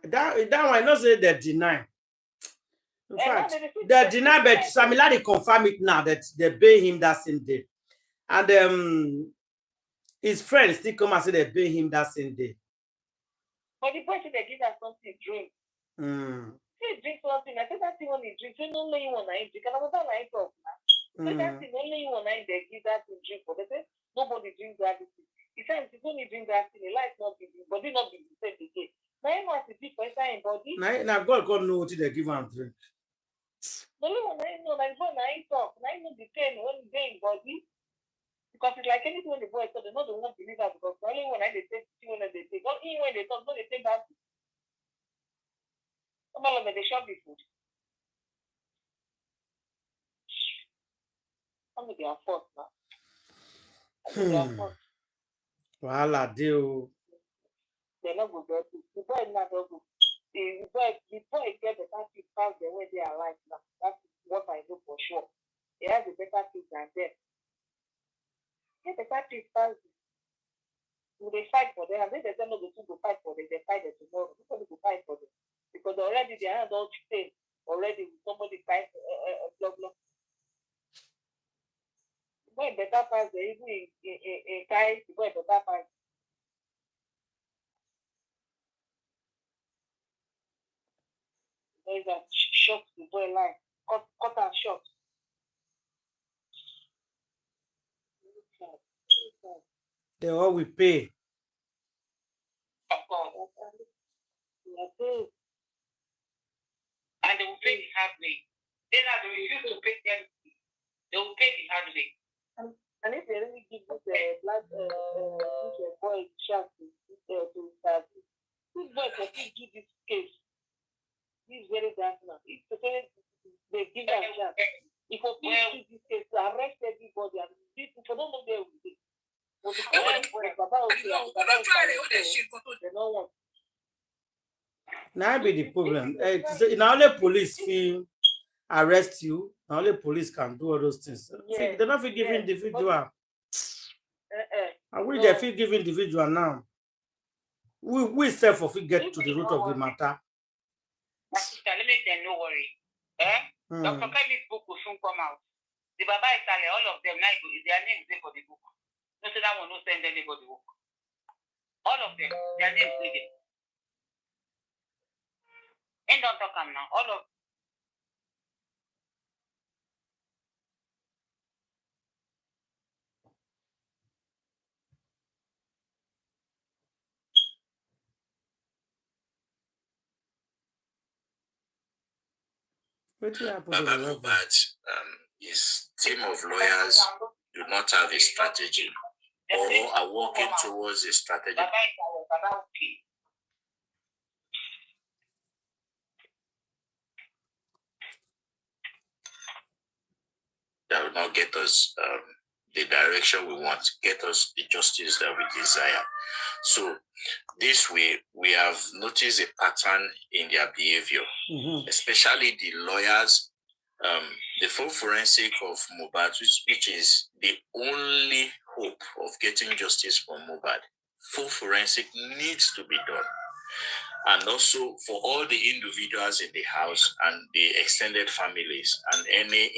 That one, I not say they deny. In fact, they deny, but Samlarry confirm it now that they pay him that same day. And his friends still come and say they pay him that same day. But the person they give us something to drink. Say drink something. I said that thing when he drinks, you don't know you want to drink. And I was not like talk now. So that thing only you want to they give that to drink. But they say nobody drinks that thing. He said if you only drink that thing, the life not be body not be the same again. Now you want to be for inside body. Now God know what they give and drink. The only one I know, like when I talk, I know the pain when you in body. Because it's like anything when the boy talk, they know they won't believe that because only when they take, when they take, not even when they talk, no, they take that. Some of them they shop the food. Some of their fault now. Wahala deal. They're not good. The boy is not good. The boy get the better things past the way they are right now. That's what I know for sure. He has a better things than them. Get the better things past them. They fight for them. And then they say no, the two will fight for them. They fight them tomorrow. Nobody will fight for them. Because already they are all stayed. Already somebody fight blah blah. The boy better pass the even in guys, the boy better pass. There is a shot the boy line. Cut and shot. They all will pay. Of course. And they will pay the hard way. Then as they refuse to pay them, they will pay the hard way. And if they really give this black boy chance to start, this boy can still do this case. This is very bad now. If they give them a chance, if we do this case, to arrest everybody and these people don't know where we be. Now be the problem. Now only police feel arrest you. Now only police can do all those things. Yeah. They're not give individual. I wish they feel give individual now. We self of it get to the root of the matter. My sister, let me tell you, no worry. Dr. Kemi's book will soon come out. The Baba is telling all of them, their names there for the book. No say that one no send anybody book. All of them, their names there. And don't talk now. All of Baba Mohbad, his team of lawyers do not have a strategy or are working towards a strategy. That will not get us the direction we want, get us the justice that we desire. So this way, we have noticed a pattern in their behavior, especially the lawyers. The full forensic of Mohbad, which is the only hope of getting justice for Mohbad. Full forensic needs to be done. And also for all the individuals in the house and the extended families and any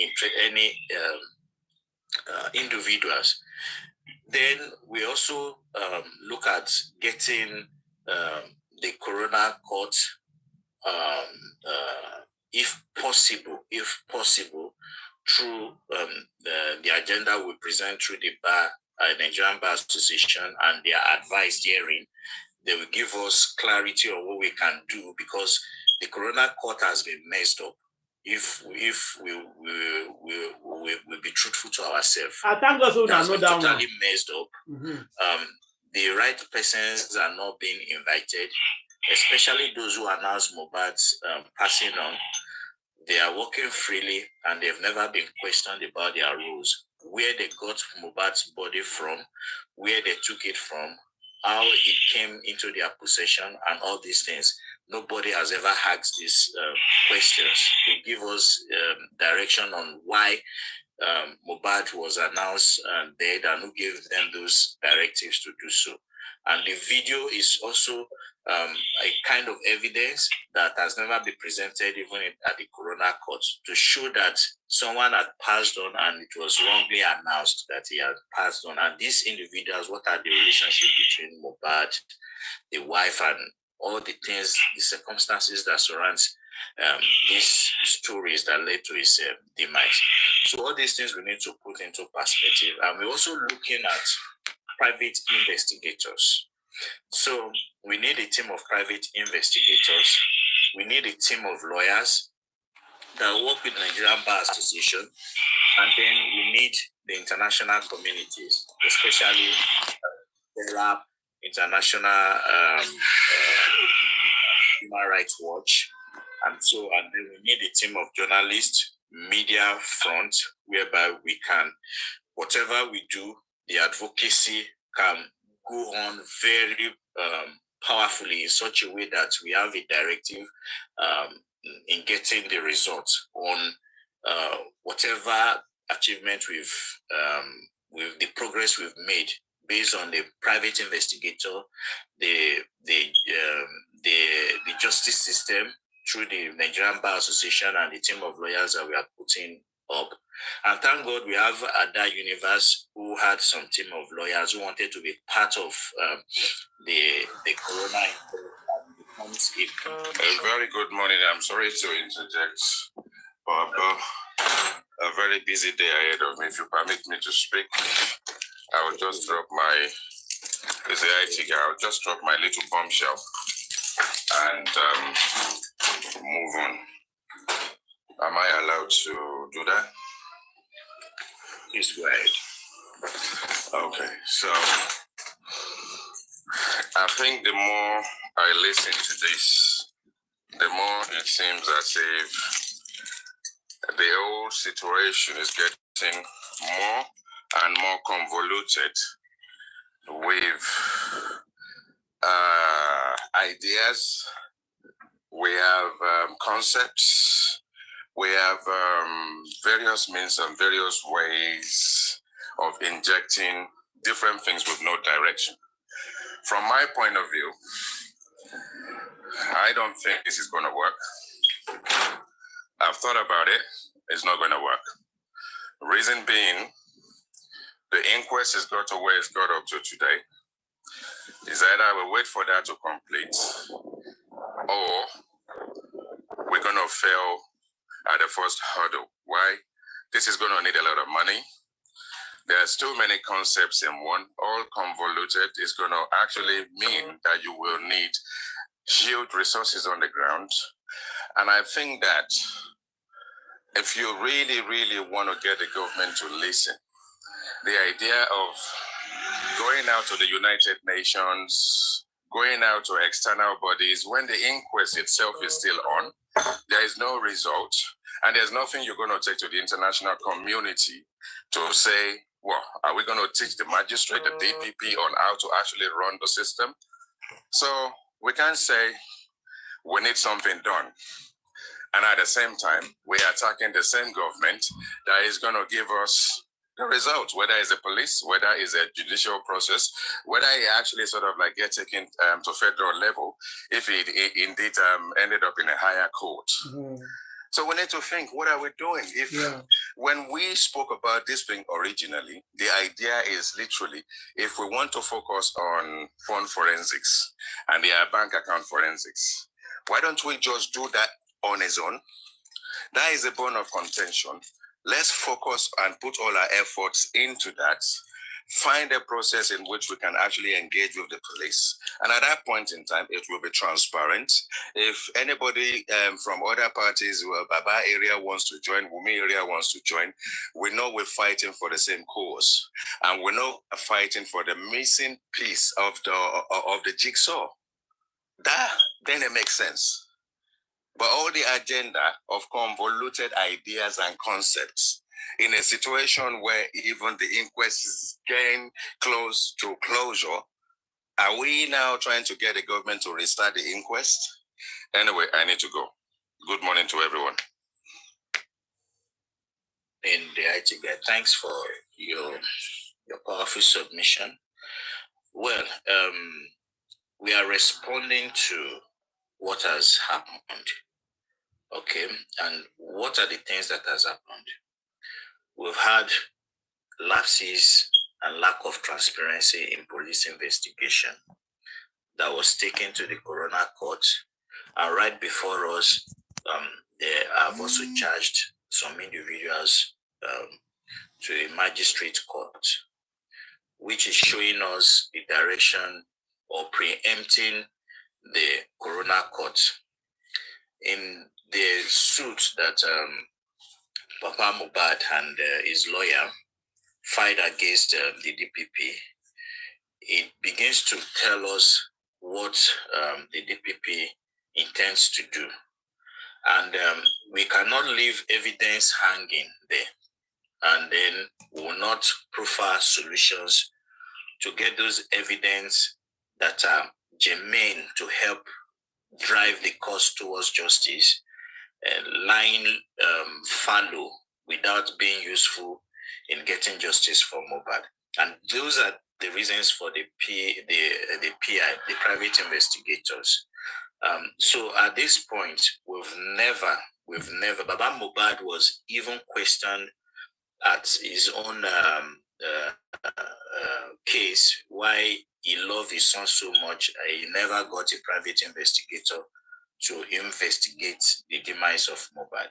individuals. Then we also look at getting the coroner court, if possible, through the agenda we present through the Nigerian Bar Association and their advice hearing. They will give us clarity on what we can do, because the coroner court has been messed up. If we be truthful to ourselves, I thank God it has been totally messed up. The right persons are not being invited, especially those who announced Mohbad's passing on. They are working freely and they've never been questioned about their roles, where they got Mohbad's body from, where they took it from, how it came into their possession, and all these things. Nobody has ever asked these questions to give us direction on why Mohbad was announced dead and who gave them those directives to do so. And the video is also a kind of evidence that has never been presented even at the coroner court, to show that someone had passed on and it was wrongly announced that he had passed on. And these individuals, what are the relationship between Mohbad, the wife, and all the things, the circumstances that surrounds these stories that led to his demise. So all these things we need to put into perspective. And we're also looking at private investigators. So we need a team of private investigators. We need a team of lawyers that work with the Nigerian Bar Association. And then we need the international communities, especially the International Human Rights Watch. And then we need a team of journalists, media front, whereby we can, whatever we do, the advocacy can go on very powerfully in such a way that we have a directive in getting the results on whatever achievement with the progress we've made based on the private investigator, the justice system through the Nigerian Bar Association and the team of lawyers that we are putting up. And thank God we have at that universe who had some team of lawyers who wanted to be part of the corona. A very good morning. I'm sorry to interject, but I've got a very busy day ahead of me. If you permit me to speak, I will just drop my I'll just drop my little bombshell and move on. Am I allowed to do that? Please go ahead. Okay, so I think the more I listen to this, the more it seems as if the whole situation is getting more and more convoluted with ideas. We have concepts. We have various means and various ways of injecting different things with no direction. From my point of view, I don't think this is going to work. I've thought about it. It's not going to work. Reason being, the inquest has got to where it's got up to today. Is either we wait for that to complete, or we're going to fail at the first hurdle. Why? This is going to need a lot of money. There's too many concepts in one, all convoluted. It's going to actually mean that you will need huge resources on the ground. And I think that if you really, really want to get the government to listen, the idea of going out to the United Nations, going out to external bodies, when the inquest itself is still on, there is no result, and there's nothing you're going to take to the international community to say well, are we going to teach the magistrate, the DPP, on how to actually run the system? So we can say we need something done. And at the same time, we are attacking the same government that is going to give us the results, whether it's the police, whether it's a judicial process, whether it actually sort of like get taken to federal level, if it indeed ended up in a higher court. So we need to think, what are we doing? If when we spoke about this thing originally, the idea is literally, if we want to focus on phone forensics and their bank account forensics, why don't we just do that on its own? That is a bone of contention. Let's focus and put all our efforts into that. Find a process in which we can actually engage with the police. And at that point in time, it will be transparent. If anybody from other parties, Baba area wants to join, Wumi area wants to join, we know we're fighting for the same cause. And we know we're fighting for the missing piece of the jigsaw. That, then it makes sense. But all the agenda of convoluted ideas and concepts in a situation where even the inquest is getting close to closure, are we now trying to get the government to restart the inquest? Anyway, I need to go. Good morning to everyone. In the Etiko, thanks for your powerful submission. Well, we are responding to what has happened. Okay, and what are the things that has happened? We've had lapses and lack of transparency in police investigation that was taken to the coroner court, and right before us, they have also charged some individuals to a magistrate court, which is showing us the direction or preempting the coroner court. In the suit that Papa Mohbad and his lawyer filed against the DPP, it begins to tell us what the DPP intends to do. And we cannot leave evidence hanging there and then we will not profile solutions to get those evidence that are germane to help drive the cause towards justice, lying fallow without being useful in getting justice for Mohbad. And those are the reasons for the PI, the private investigators. So at this point, we've never, Baba Mohbad was even questioned at his own case why he loved his son so much. He never got a private investigator to investigate the demise of Mohbad.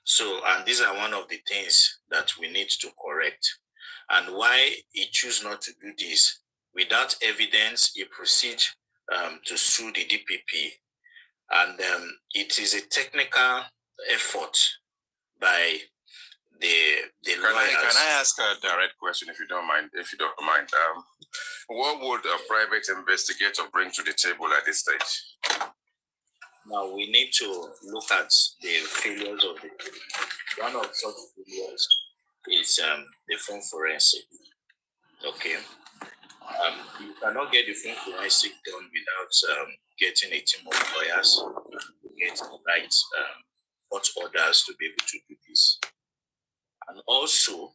So, and these are one of the things that we need to correct. And why he chose not to do this, without evidence, he proceeds to sue the DPP. And it is a technical effort by the lawyers. Can I ask a direct question, if you don't mind? What would a private investigator bring to the table at this stage? Now we need to look at the failures of the case. One of such failures is the phone forensic. Okay, you cannot get the phone forensic done without getting a team of lawyers to get the right court orders to be able to do this. And also,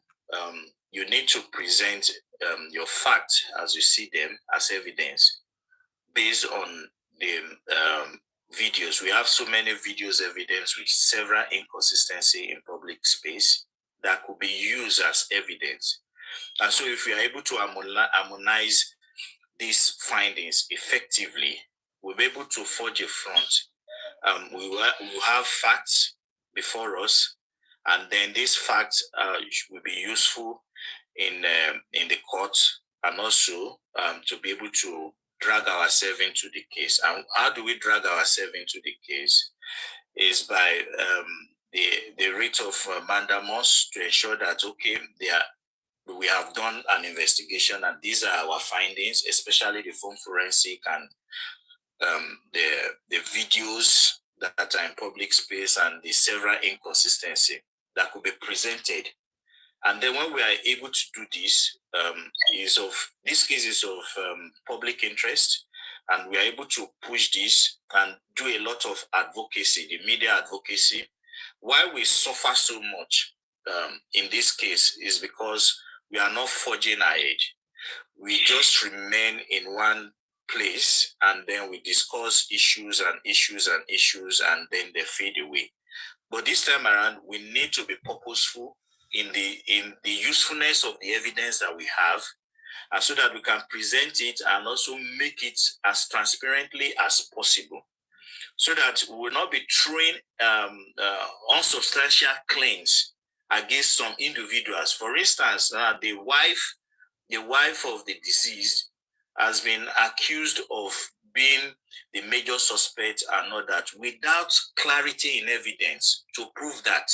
you need to present your facts as you see them as evidence based on the videos. We have so many videos evidence with several inconsistencies in public space that could be used as evidence. And so if we are able to harmonize these findings effectively, we'll be able to forge a front. We will have facts before us, and then these facts will be useful in the court, and also to be able to drag ourselves into the case. And how do we drag ourselves into the case? Is by the writ of mandamus to ensure that, okay, we have done an investigation and these are our findings, especially the phone forensic and the videos that are in public space and the several inconsistencies that could be presented And then when we are able to do this, this case is of public interest, and we are able to push this and do a lot of advocacy, the media advocacy. Why we suffer so much in this case is because we are not forging ahead. We just remain in one place, and then we discuss issues and issues and issues, and then they fade away. But this time around, we need to be purposeful in the usefulness of the evidence that we have, and so that we can present it and also make it as transparently as possible, so that we will not be throwing unsubstantial claims against some individuals. For instance, the wife of the deceased has been accused of being the major suspect and all that, without clarity in evidence to prove that.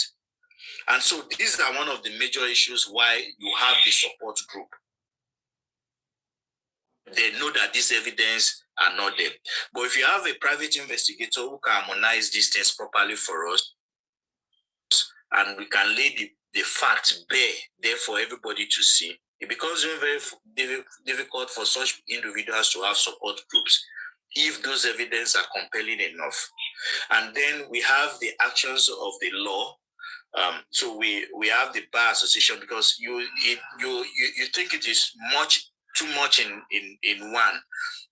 And so these are one of the major issues why you have the support group. They know that this evidence are not there. But if you have a private investigator who can harmonize these things properly for us, and we can lay the facts bare there for everybody to see, it becomes very, very difficult for such individuals to have support groups if those evidence are compelling enough. And then we have the actions of the law. So we have the bar association, because you think it is too much in one,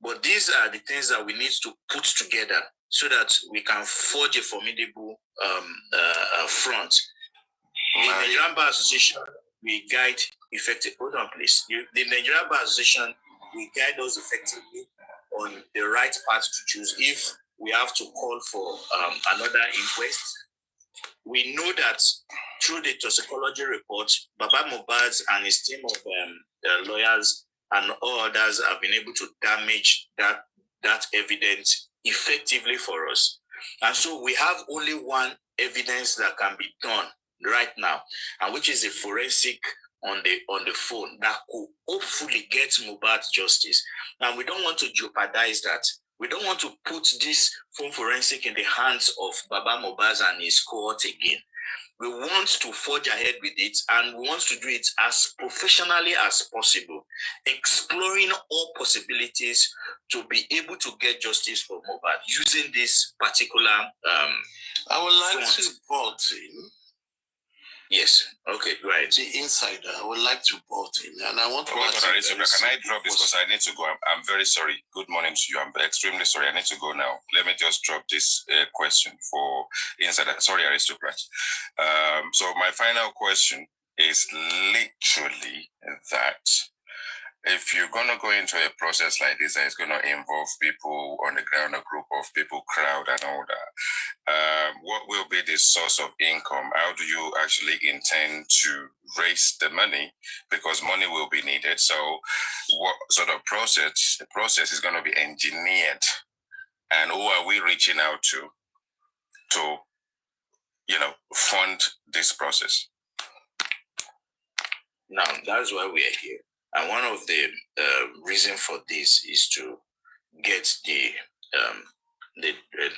but these are the things that we need to put together so that we can forge a formidable front. The Nigerian Bar Association, we guide effectively. Hold on, please. The Nigerian Bar Association, we guide us effectively on the right path to choose. If we have to call for another inquest, we know that through the toxicology report, Baba Mohbad and his team of lawyers and all others have been able to damage that evidence effectively for us. And so we have only one evidence that can be done right now, and which is a forensic on the phone that could hopefully get Mohbad justice. And we don't want to jeopardize that. We don't want to put this phone forensic in the hands of Baba Mohbad and his cohort again. We want to forge ahead with it, and we want to do it as professionally as possible, exploring all possibilities to be able to get justice for Mohbad using this particular I would like to vote in. Yes. Okay, right. The insider, I would like to vote in, and I want to ask you. Can I drop this because I need to go? I'm very sorry. Good morning to you. I'm extremely sorry. I need to go now. Let me just drop this question for insider. Sorry, aristocrat. So my final question is literally that if you're going to go into a process like this, it's going to involve people on the ground, a group of people, crowd and all that, what will be the source of income? How do you actually intend to raise the money? Because money will be needed. So what sort of process? The process is going to be engineered. And who are we reaching out to fund this process? Now, that's why we are here. And one of the reasons for this is to get the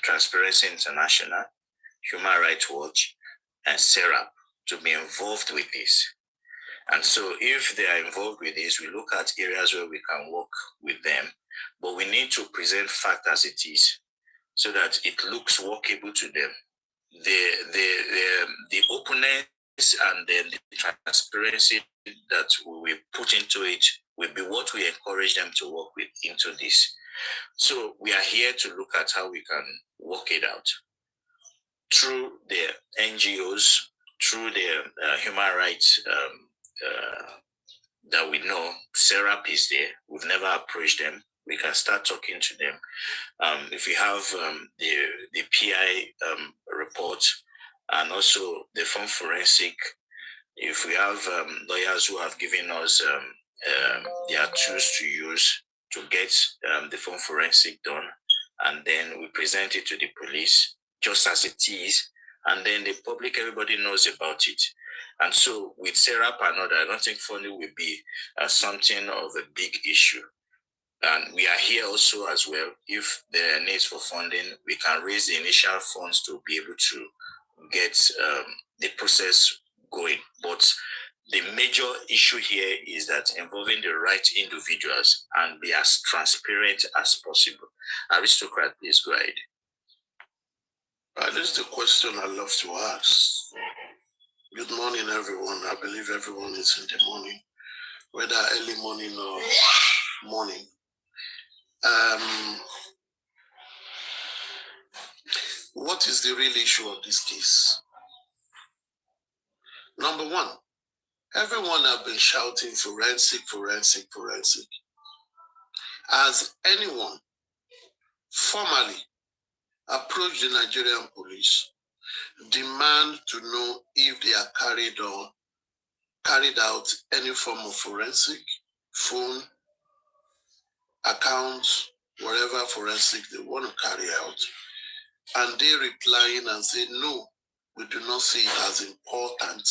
Transparency International, Human Rights Watch, and SERAP to be involved with this. And so if they are involved with this, we look at areas where we can work with them, but we need to present fact as it is so that it looks workable to them. The openness and then the transparency that we put into it will be what we encourage them to work with into this. So we are here to look at how we can work it out through the NGOs, through the human rights that we know. SERAP is there. We've never approached them. We can start talking to them. If we have the PI report and also the phone forensic, if we have lawyers who have given us their tools to use to get the phone forensic done, and then we present it to the police just as it is, and then the public, everybody knows about it. And so with SERAP and other, I don't think funding will be something of a big issue. And we are here also as well. If there are needs for funding, we can raise the initial funds to be able to get the process going. But the major issue here is that involving the right individuals and be as transparent as possible. Aristocrat, please go ahead. This is the question I love to ask. Good morning, everyone. I believe everyone is in the morning, whether early morning or morning. What is the real issue of this case? Number one, everyone has been shouting forensic, forensic, forensic. Has anyone formally approached the Nigerian police, demand to know if they are carried out any form of forensic, phone, accounts, whatever forensic they want to carry out, and they replying and say, no, we do not see it as important?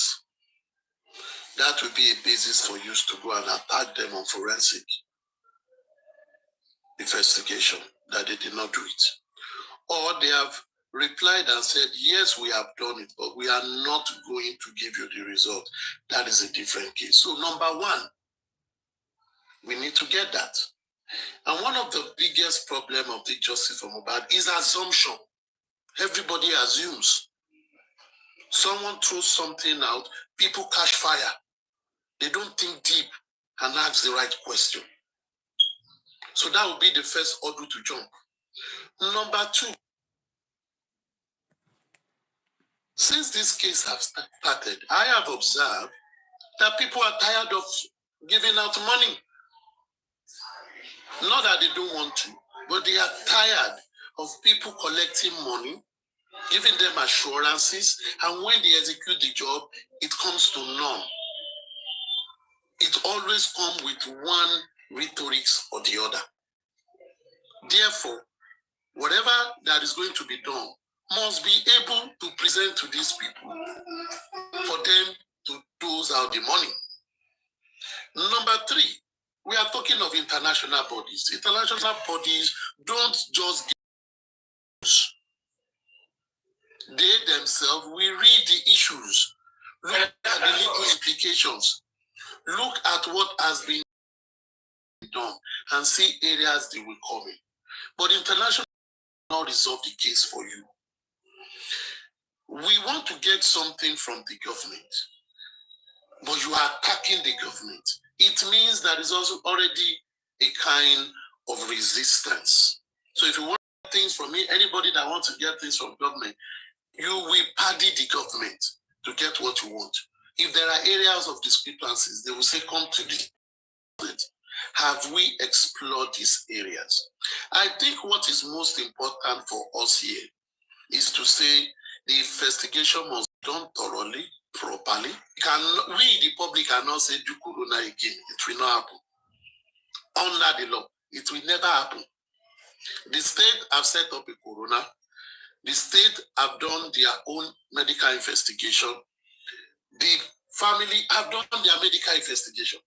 That will be a basis for you to go and attack them on forensic investigation, that they did not do it. Or they have replied and said, yes, we have done it, but we are not going to give you the result. That is a different case. So number one, we need to get that. And one of the biggest problems of the justice for Mohbad is assumption. Everybody assumes. Someone throws something out, people catch fire. They don't think deep and ask the right question. So that would be the first hurdle to jump. Number two, since this case has started, I have observed that people are tired of giving out money. Not that they don't want to, but they are tired of people collecting money, giving them assurances, and when they execute the job, it comes to none. It always comes with one rhetoric or the other. Therefore, whatever that is going to be done must be able to present to these people for them to dose out the money. Number three, we are talking of international bodies. International bodies don't just give news. They themselves will read the issues, look at the legal implications, look at what has been done, and see areas they will come in. But international will not resolve the case for you. We want to get something from the government, but you are attacking the government. It means that is also already a kind of resistance. So if you want things from me, anybody that wants to get things from government, you will party the government to get what you want. If there are areas of discrepancies, they will say, come to the government. Have we explored these areas? I think what is most important for us here is to say the investigation must be done thoroughly, properly. We, the public, cannot say do corona again. It will not happen. Under the law, it will never happen. The state have set up a corona. The state have done their own medical investigation. The family have done their medical investigation.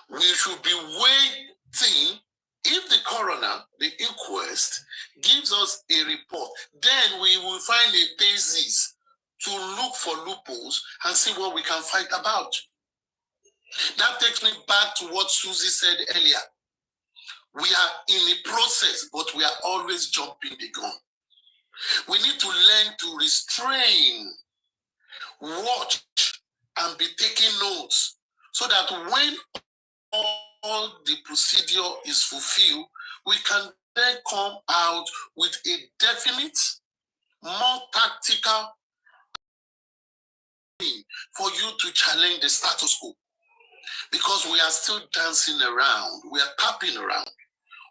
We should be waiting. If the coroner, the inquest, gives us a report, then we will find a basis to look for loopholes and see what we can fight about. That takes me back to what Susie said earlier. We are in a process, but we are always jumping the gun. We need to learn to restrain, watch, and be taking notes so that when all the procedure is fulfilled, we can then come out with a definite, more tactical thing for you to challenge the status quo. Because we are still dancing around, we are tapping around.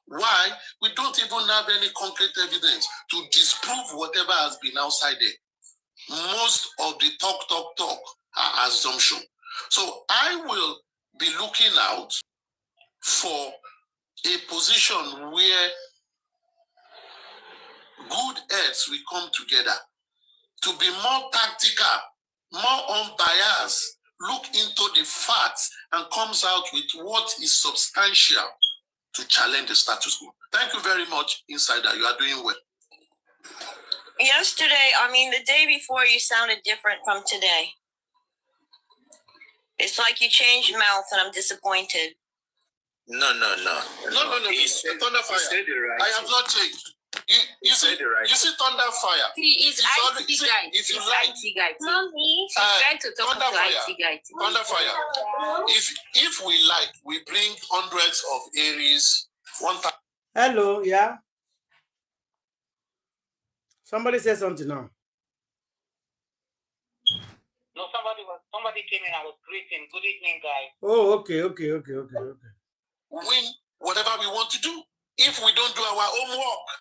Why? We don't even have any concrete evidence to disprove whatever has been outside there. Most of the talk are assumption. So I will be looking out for a position where good heads will come together to be more tactical, more unbiased, look into the facts and comes out with what is substantial to challenge the status quo. Thank you very much, Insider. You are doing well. Yesterday, the day before, you sounded different from today. It's like you changed mouth and I'm disappointed. No. He said, Thunderfire. He said the right I have not changed. You see, right. You see Thunderfire. He's IT guy. If you He's like, IT guy. Mommy, she's trying to talk to IT guy. Thunderfire. If we like, we bring hundreds of Aries. 1,000. Hello, yeah. Somebody say something now. No, somebody came in. I was greeting. Good evening, guys. Oh, okay. Win whatever we want to do if we don't do our own work.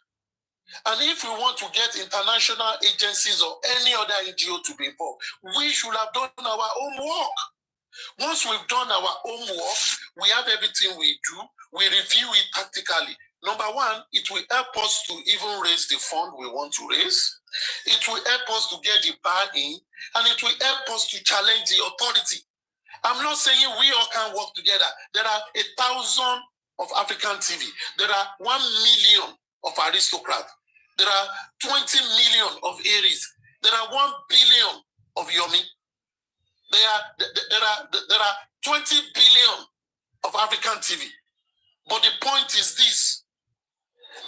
And if we want to get international agencies or any other NGO to be involved, we should have done our own work. Once we've done our own work, we have everything we do, we review it tactically. Number one, it will help us to even raise the fund we want to raise. It will help us to get the buy-in, and it will help us to challenge the authority. I'm not saying we all can work together. There are 1,000 of African TV. There are 1 million of aristocrats. There are 20 million of Aries. There are 1 billion of Yomi. There are 20 billion of African TV. But the point is this: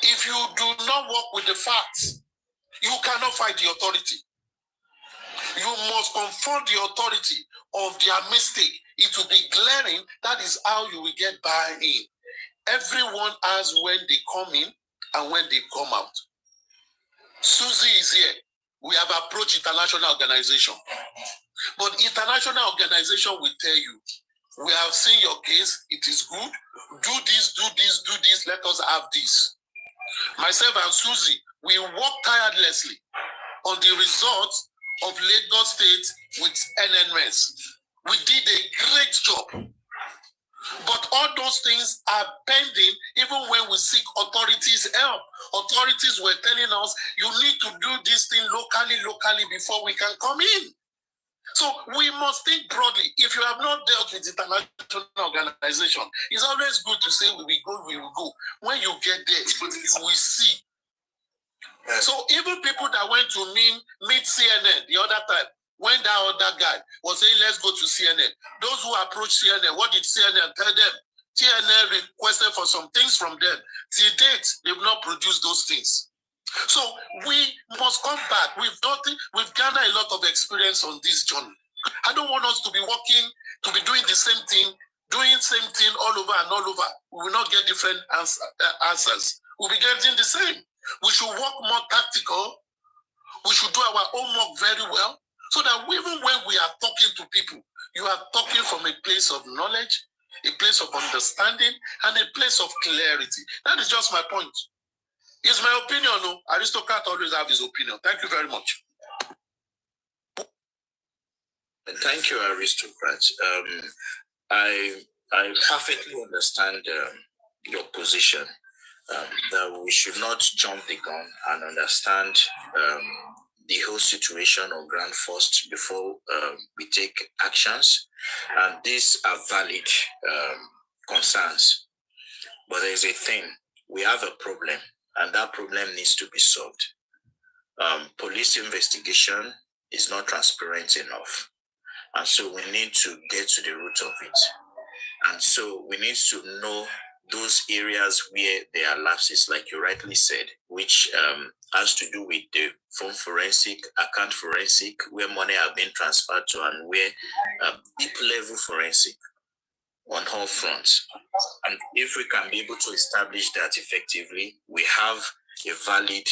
if you do not work with the facts, you cannot fight the authority. You must confront the authority of their mistake. It will be glaring. That is how you will get buy-in. Everyone has when they come in and when they come out. Susie is here. We have approached international organization. But international organization will tell you, we have seen your case, it is good. Do this, let us have this. Myself and Susie, we work tirelessly on the results of Lagos State with NNS. We did a great job. But all those things are pending even when we seek authorities' help. Authorities were telling us, you need to do this thing locally before we can come in. So we must think broadly. If you have not dealt with international organization, it's always good to say we will go. When you get there, you will see. So even people that went to meet CNN the other time, when that other guy was saying, let's go to CNN, those who approached CNN, what did CNN tell them? CNN requested for some things from them. Till date, they've not produced those things. So we must come back. We've gathered a lot of experience on this journey. I don't want us to be working, to be doing the same thing, all over and all over. We will not get different answers. We'll be getting the same. We should work more tactical. We should do our own work very well, so that even when we are talking to people, you are talking from a place of knowledge, a place of understanding, and a place of clarity. That is just my point. It's my opinion. No? Aristocrat always have his opinion. Thank you very much. Thank you, aristocrats. I perfectly understand your position. That we should not jump the gun and understand the whole situation or ground first before we take actions. And these are valid concerns. But there is a thing. We have a problem, and that problem needs to be solved. Police investigation is not transparent enough. And so we need to get to the root of it. And so we need to know those areas where there are lapses, like you rightly said, which has to do with the phone forensic, account forensic, where money have been transferred to, and where deep level forensic on all fronts. And if we can be able to establish that effectively, we have a valid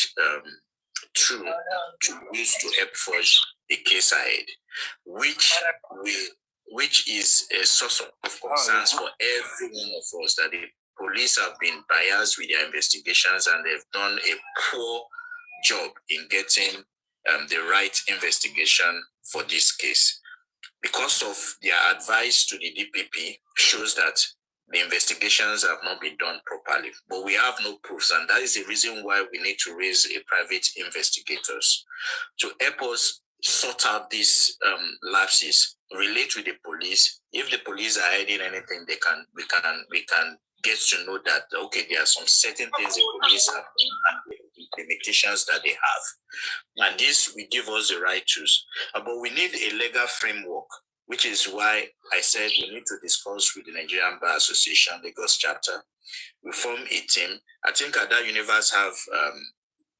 tool to use to help forge the case ahead, which is a source of concerns for every one of us, that the police have been biased with their investigations and they've done a poor job in getting the right investigation for this case. Because of their advice to the DPP shows that the investigations have not been done properly, but we have no proofs, and that is the reason why we need to raise a private investigators to help us sort out these lapses, relate with the police. If the police are hiding anything, we can get to know that, okay, there are some certain things the police have done and the limitations that they have. And this will give us the right tools. But we need a legal framework which is why I said we need to discuss with the Nigerian Bar Association, Lagos chapter. We form a team. I think at that universe have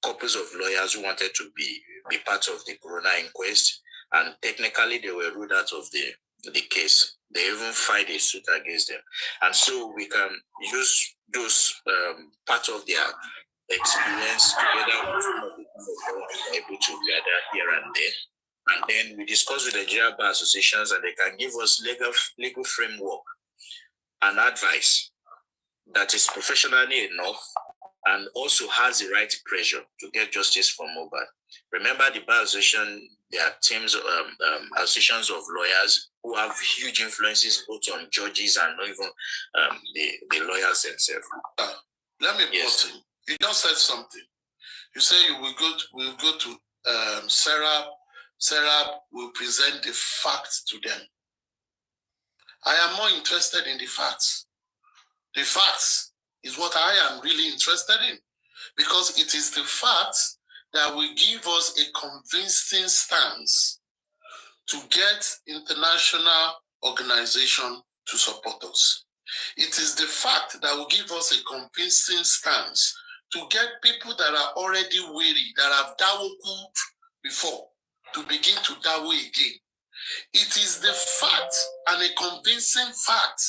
couples of lawyers who wanted to be part of the Corona inquest, and technically they were ruled out of the case. They even filed a suit against them. And so we can use those part of their experience together with some of the people able to gather here and there. And then we discuss with the Nigerian Bar Associations, and they can give us legal framework and advice that is professionally enough and also has the right pressure to get justice for Mohbad. Remember, the Bar Association, there are teams, associations of lawyers who have huge influences both on judges and not even the lawyers themselves. Let me put in. You just said something. You say you will go to Sarah. Sarah will present the facts to them. I am more interested in the facts. The facts is what I am really interested in, because it is the facts that will give us a convincing stance to get international organization to support us. It is the fact that will give us a convincing stance to get people that are already weary, that have dawoed before, to begin to dawo again. It is the fact and a convincing fact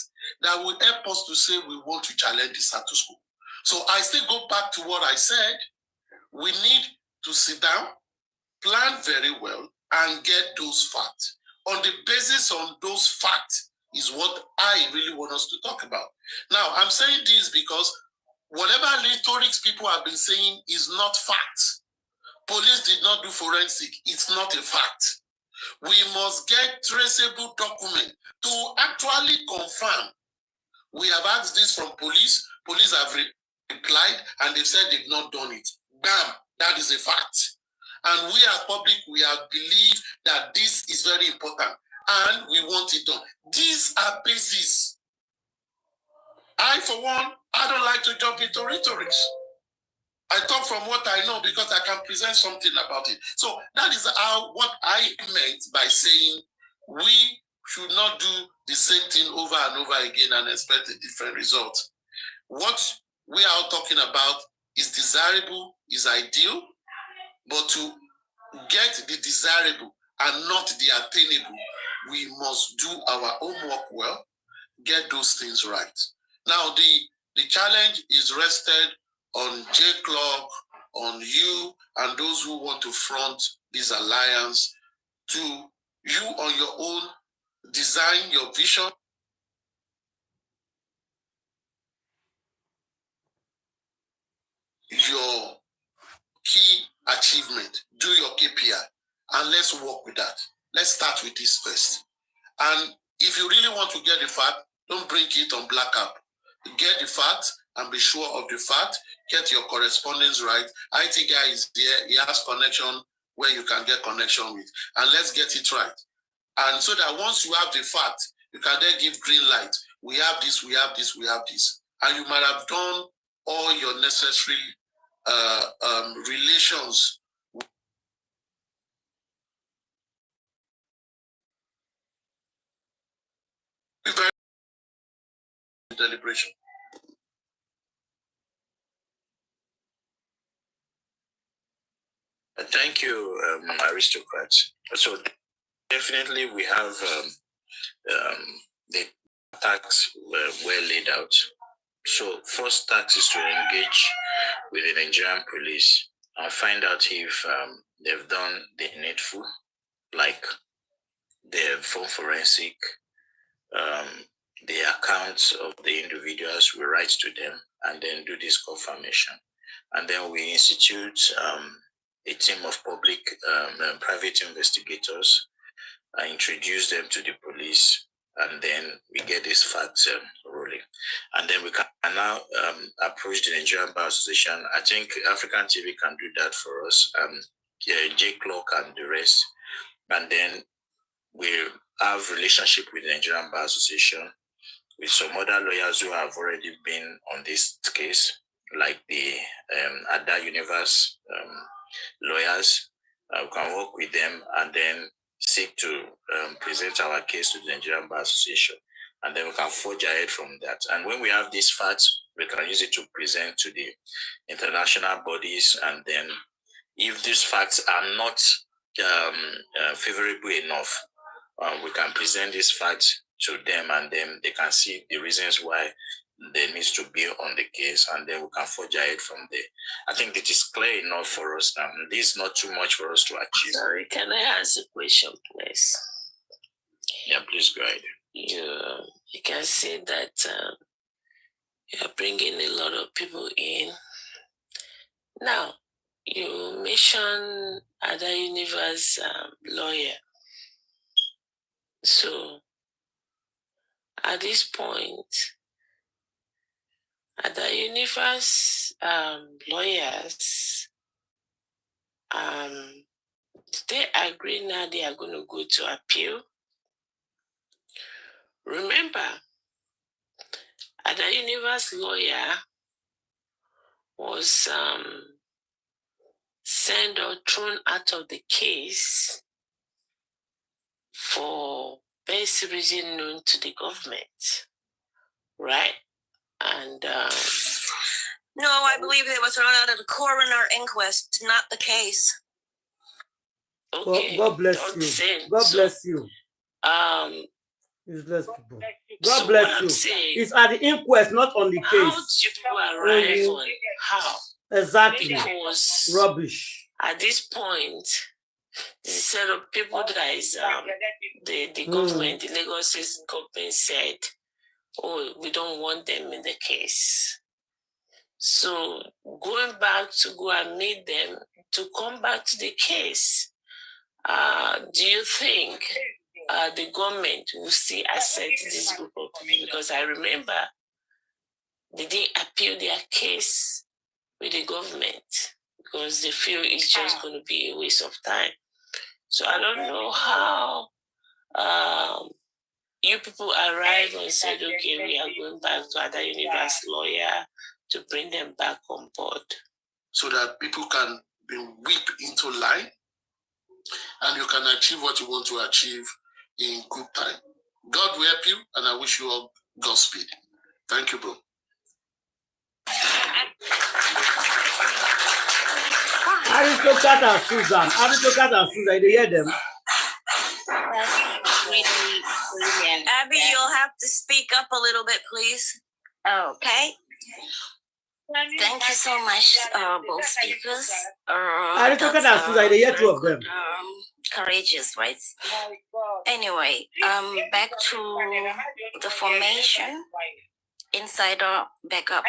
that will help us to say we want to challenge the status quo. So I still go back to what I said. We need to sit down, plan very well, and get those facts. On the basis on those facts is what I really want us to talk about. Now, I'm saying this because whatever rhetorics people have been saying is not fact. Police did not do forensic. It's not a fact. We must get traceable document to actually confirm. We have asked this from police. Police have replied, and they've said they've not done it. Bam, that is a fact. And we as public, we have believed that this is very important, and we want it done. These are bases. I, for one, I don't like to jump into rhetorics. I talk from what I know because I can present something about it. So that is what I meant by saying we should not do the same thing over and over again and expect a different result. What we are talking about is desirable, is ideal, but to get the desirable and not the attainable, we must do our homework well, get those things right. Now, the challenge is rested on J-Clock, on you, and those who want to front this alliance, to you on your own, design your vision. Your key achievement, do your KPI, and let's work with that. Let's start with this first. And if you really want to get the fact, don't bring it on black app. Get the fact and be sure of the fact. Get your correspondence right. IT guy is there. He has connection where you can get connection with. And let's get it right. And so that once you have the fact, you can then give green light. We have this, we have this, we have this. And you might have done all your necessary relations. Deliberation. Thank you, aristocrats. So definitely we have the tasks well laid out. So first task is to engage with the Nigerian police and find out if they've done the needful, like the phone forensic, the accounts of the individuals, we write to them and then do this confirmation. And then we institute a team of public and private investigators, introduce them to the police, and then we get this facts rolling. And then we can now approach the Nigerian Bar Association. I think African TV can do that for us, J-Clock and the rest. And then we have relationship with the Nigerian Bar Association, with some other lawyers who have already been on this case, like the Ada Universe lawyers. We can work with them and then seek to present our case to the Nigerian Bar Association, and then we can forge ahead from that. And when we have these facts, we can use it to present to the international bodies. And then if these facts are not favorable enough, we can present these facts to them, and then they can see the reasons why they need to be on the case, and then we can forge ahead from there. I think it is clear enough for us now. This is not too much for us to achieve. Sorry, can I ask a question, please? Yeah, please go ahead. You can see that you're bringing a lot of people in. Now, you mentioned Ada Universe lawyer. So, at this point, Ada Universe lawyers, they agree now they are going to go to appeal. Remember, Ada Universe lawyer was sent or thrown out of the case for best reason known to the government, right? And no, I believe they were thrown out of the coroner inquest, not the case. Okay, God bless you. God bless you. Useless people. God bless you. It's at the inquest, not on the case. How do people arrive on how? Exactly. Because rubbish. At this point, the set of people that is the government, the Lagos government said, oh, we don't want them in the case. So going back to go and meet them to come back to the case, do you think the government will still accept this group of people? Because I remember they didn't appeal their case with the government because they feel it's just going to be a waste of time. So I don't know how you people arrive and said, okay, we are going back to Ada Universe lawyer to bring them back on board. So that people can be whipped into line and you can achieve what you want to achieve in good time. God will help you, and I wish you all Godspeed. Thank you, bro. Aristocrat and Susan, you hear them? That's really brilliant. Abby, you'll have to speak up a little bit, please. Okay. Thank you so much, both speakers. Aristocrat and Susan, you hear two of them? Courageous, right? Anyway, back to the formation, insider backup.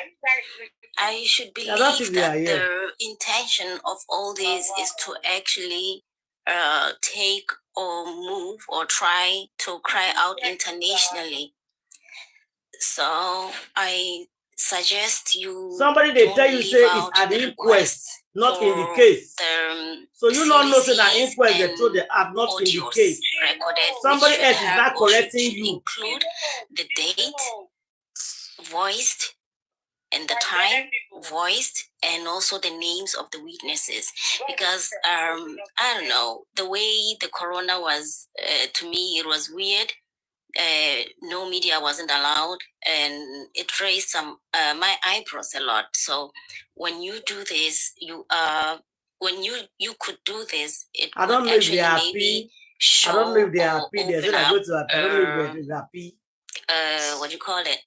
I should believe that the intention of all this is to actually take or move or try to cry out internationally. So I suggest you. Somebody they tell you say it's at the inquest, not in the case. So you don't know that the inquest they told the app, not in the case. Somebody else is not correcting you. Include the date voiced and the time voiced, and also the names of the witnesses, because I don't know, the way the corona was, to me it was weird. No media wasn't allowed, and it raised some my eyebrows a lot. So when you do this, when you could do this, it I don't know if they are maybe happy. I don't know if they are happy. They said I go to I don't know if they're happy. What do you call it?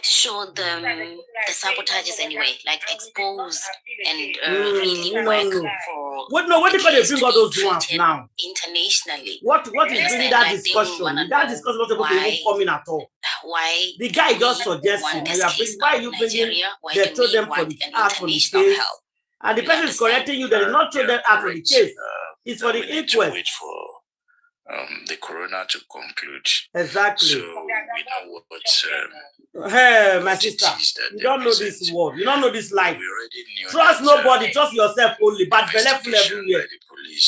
Show them the sabotages anyway, like expose and really work for. What do you call they bring all those ones now? Internationally. What is bringing that discussion? That discussion not able to even come in at all. Why? The guy just suggesting. Why are you bringing? They throw them for the out for the case, and the person is correcting you. They did not throw them out for the case. It's for the inquest. The corona to conclude. Exactly. So we know what. Hey, my sister, you don't know this world. You don't know this life. Trust nobody. Trust yourself only. Bad belly full everywhere.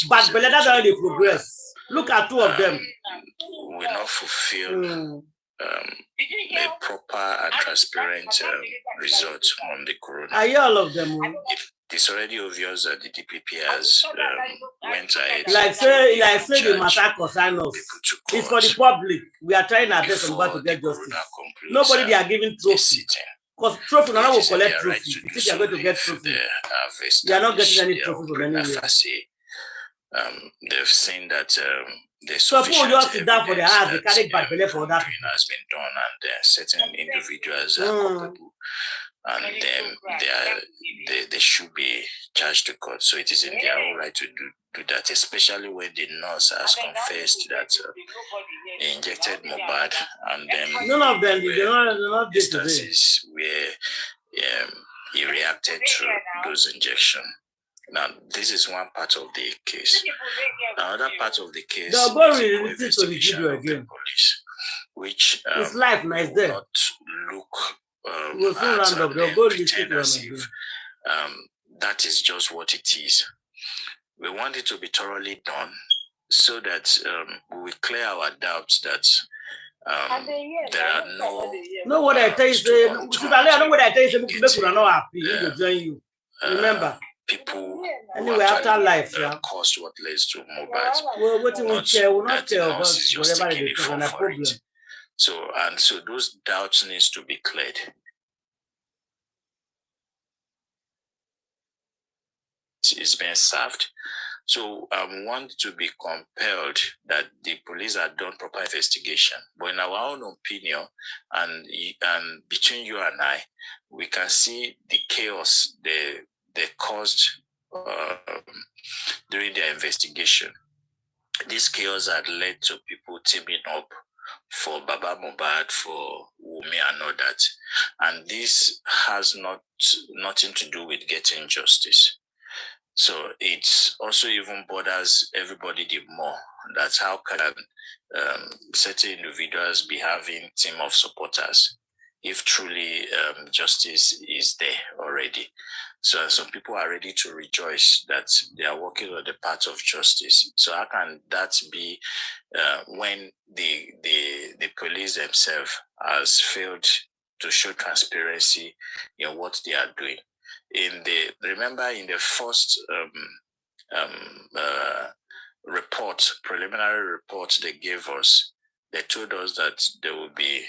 Bad belly, that's how they progress. Look at two of them. We not fulfill a proper and transparent result on the corona. I hear all of them. If it's already obvious that the DPP has went ahead. Like say the matter concern us. It's for the public. We are trying our best to get justice. Nobody they are giving trophy. Because trophy, no one will collect trophy. If you think you are going to get trophy, you are not getting any trophy from anywhere. They've seen that so people just sit down for their house, they carry bad belly for that has been done, and certain individuals are culpable, and then they should be charged to court. So it is in their own right to do that, especially when the nurse has confessed that he injected Mohbad, and then none of them did not instances where he reacted to those injections. Now, this is one part of the case. Another part of the case is the investigation of the police, which it's life nice there. Not look pretend as if that is just what it is. We want it to be thoroughly done so that we will clear our doubts that there are no what I tell you, I know what I tell you, people are not happy to join you. Remember. People anyway after life caused what leads to Mohbad. Well, what we care, we'll not care about whatever it is, and a problem. So those doubts needs to be cleared. It's been served. So I want to be compelled that the police have done proper investigation. But in our own opinion, and between you and I, we can see the chaos they caused during their investigation. This chaos had led to people teaming up for Baba Mohbad, for Wumi and all that. And this has nothing to do with getting justice. So it also even bothers everybody the more. That's how can certain individuals be having team of supporters if truly justice is there already. So some people are ready to rejoice that they are working on the path of justice. So how can that be when the police themselves has failed to show transparency in what they are doing? Remember in the first preliminary report they gave us, they told us that they will be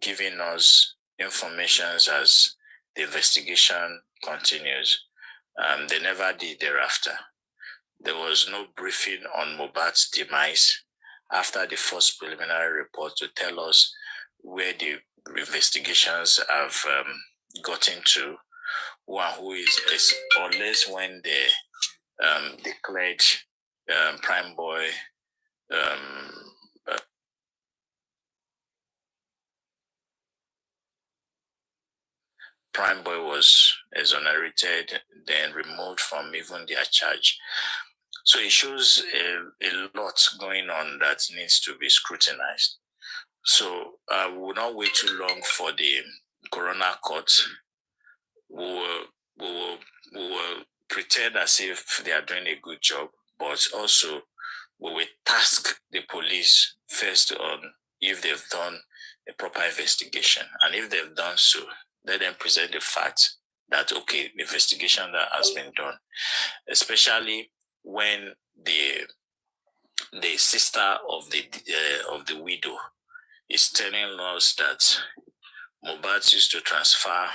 giving us information as the investigation continues. They never did thereafter. There was no briefing on Mohbad's demise after the first preliminary report to tell us where the investigations have gotten to, who is unless when they declared Prime Boy Prime Boy was exonerated, then removed from even their charge. So it shows a lot going on that needs to be scrutinized. So we will not wait too long for the coroner court. We will pretend as if they are doing a good job, but also we will task the police first on if they've done a proper investigation. And if they've done so, let them present the fact that, okay, the investigation that has been done, especially when the sister of the widow is telling us that Mohbad used to transfer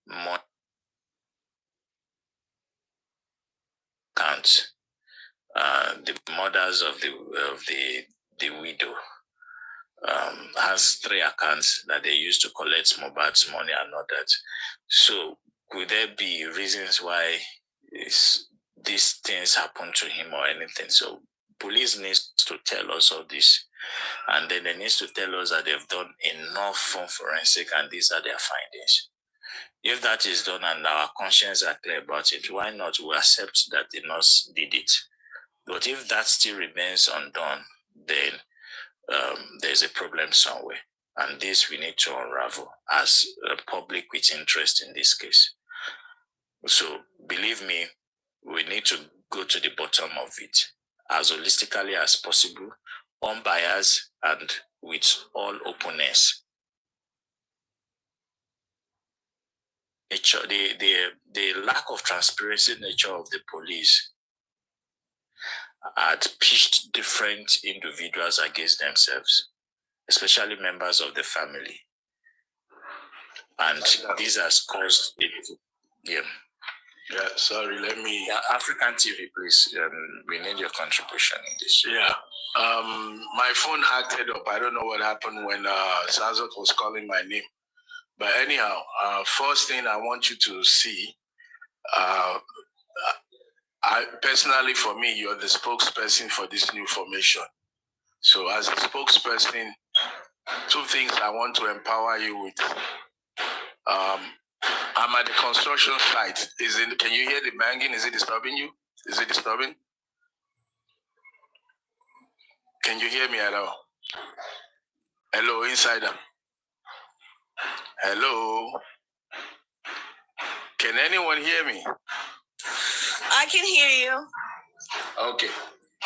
money accounts. The mothers of the widow has 3 accounts that they use to collect Mohbad's money and all that. So could there be reasons why these things happen to him or anything? So police needs to tell us all this, and then they need to tell us that they've done enough from forensic and these are their findings. If that is done and our conscience are clear about it, why not we accept that the nurse did it? But if that still remains undone, then there's a problem somewhere. And this we need to unravel as a public with interest in this case. So believe me, we need to go to the bottom of it as holistically as possible, unbiased and with all openness. nature, the lack of transparency nature of the police had pitched different individuals against themselves, especially members of the family. And this has caused it. Yeah. Yeah, sorry, let me... Yeah, African TV, please. We need your contribution in this. Yeah. My phone acted up. I don't know what happened when Sazot was calling my name. But anyhow, first thing I want you to see, I personally, for me, you're the spokesperson for this new formation. So as a spokesperson, two things I want to empower you with. I'm at the construction site. Can you hear the banging? Is it disturbing you? Is it disturbing? Can you hear me at all? Hello, insider. Hello. Can anyone hear me? I can hear you. Okay.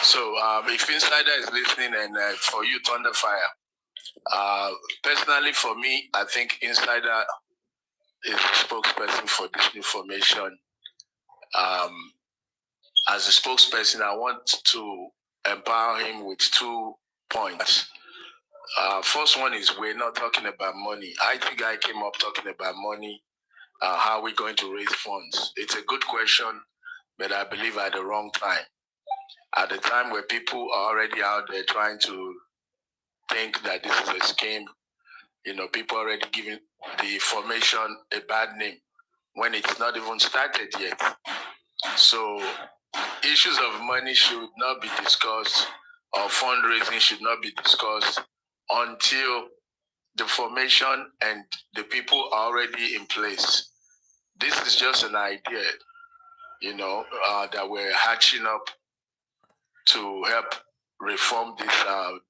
So if insider is listening and for you, thunder fire. Personally, for me, I think insider is the spokesperson for this new formation. As a spokesperson, I want to empower him with 2 points. First one is we're not talking about money. I think I came up talking about money. How are we going to raise funds? It's a good question, but I believe at the wrong time. At the time where people are already out there trying to think that this is a scheme, people already giving the formation a bad name when it's not even started yet. So issues of money should not be discussed, or fundraising should not be discussed until the formation and the people are already in place. This is just an idea, that we're hatching up to help reform this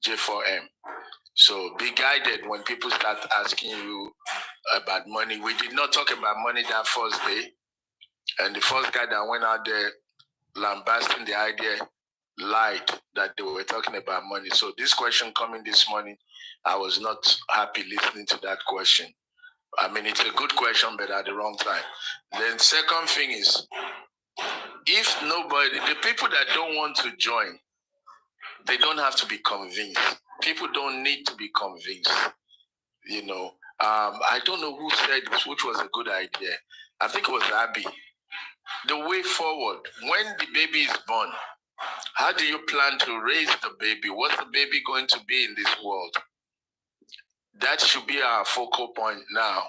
J4M. So be guided when people start asking you about money. We did not talk about money that first day. And the first guy that went out there lambasting the idea lied that they were talking about money. So this question coming this morning, I was not happy listening to that question. I mean, it's a good question, but at the wrong time. Then second thing is, if nobody, the people that don't want to join, they don't have to be convinced. People don't need to be convinced. I don't know who said this, which was a good idea. I think it was Abby. The way forward, when the baby is born, how do you plan to raise the baby? What's the baby going to be in this world? That should be our focal point now,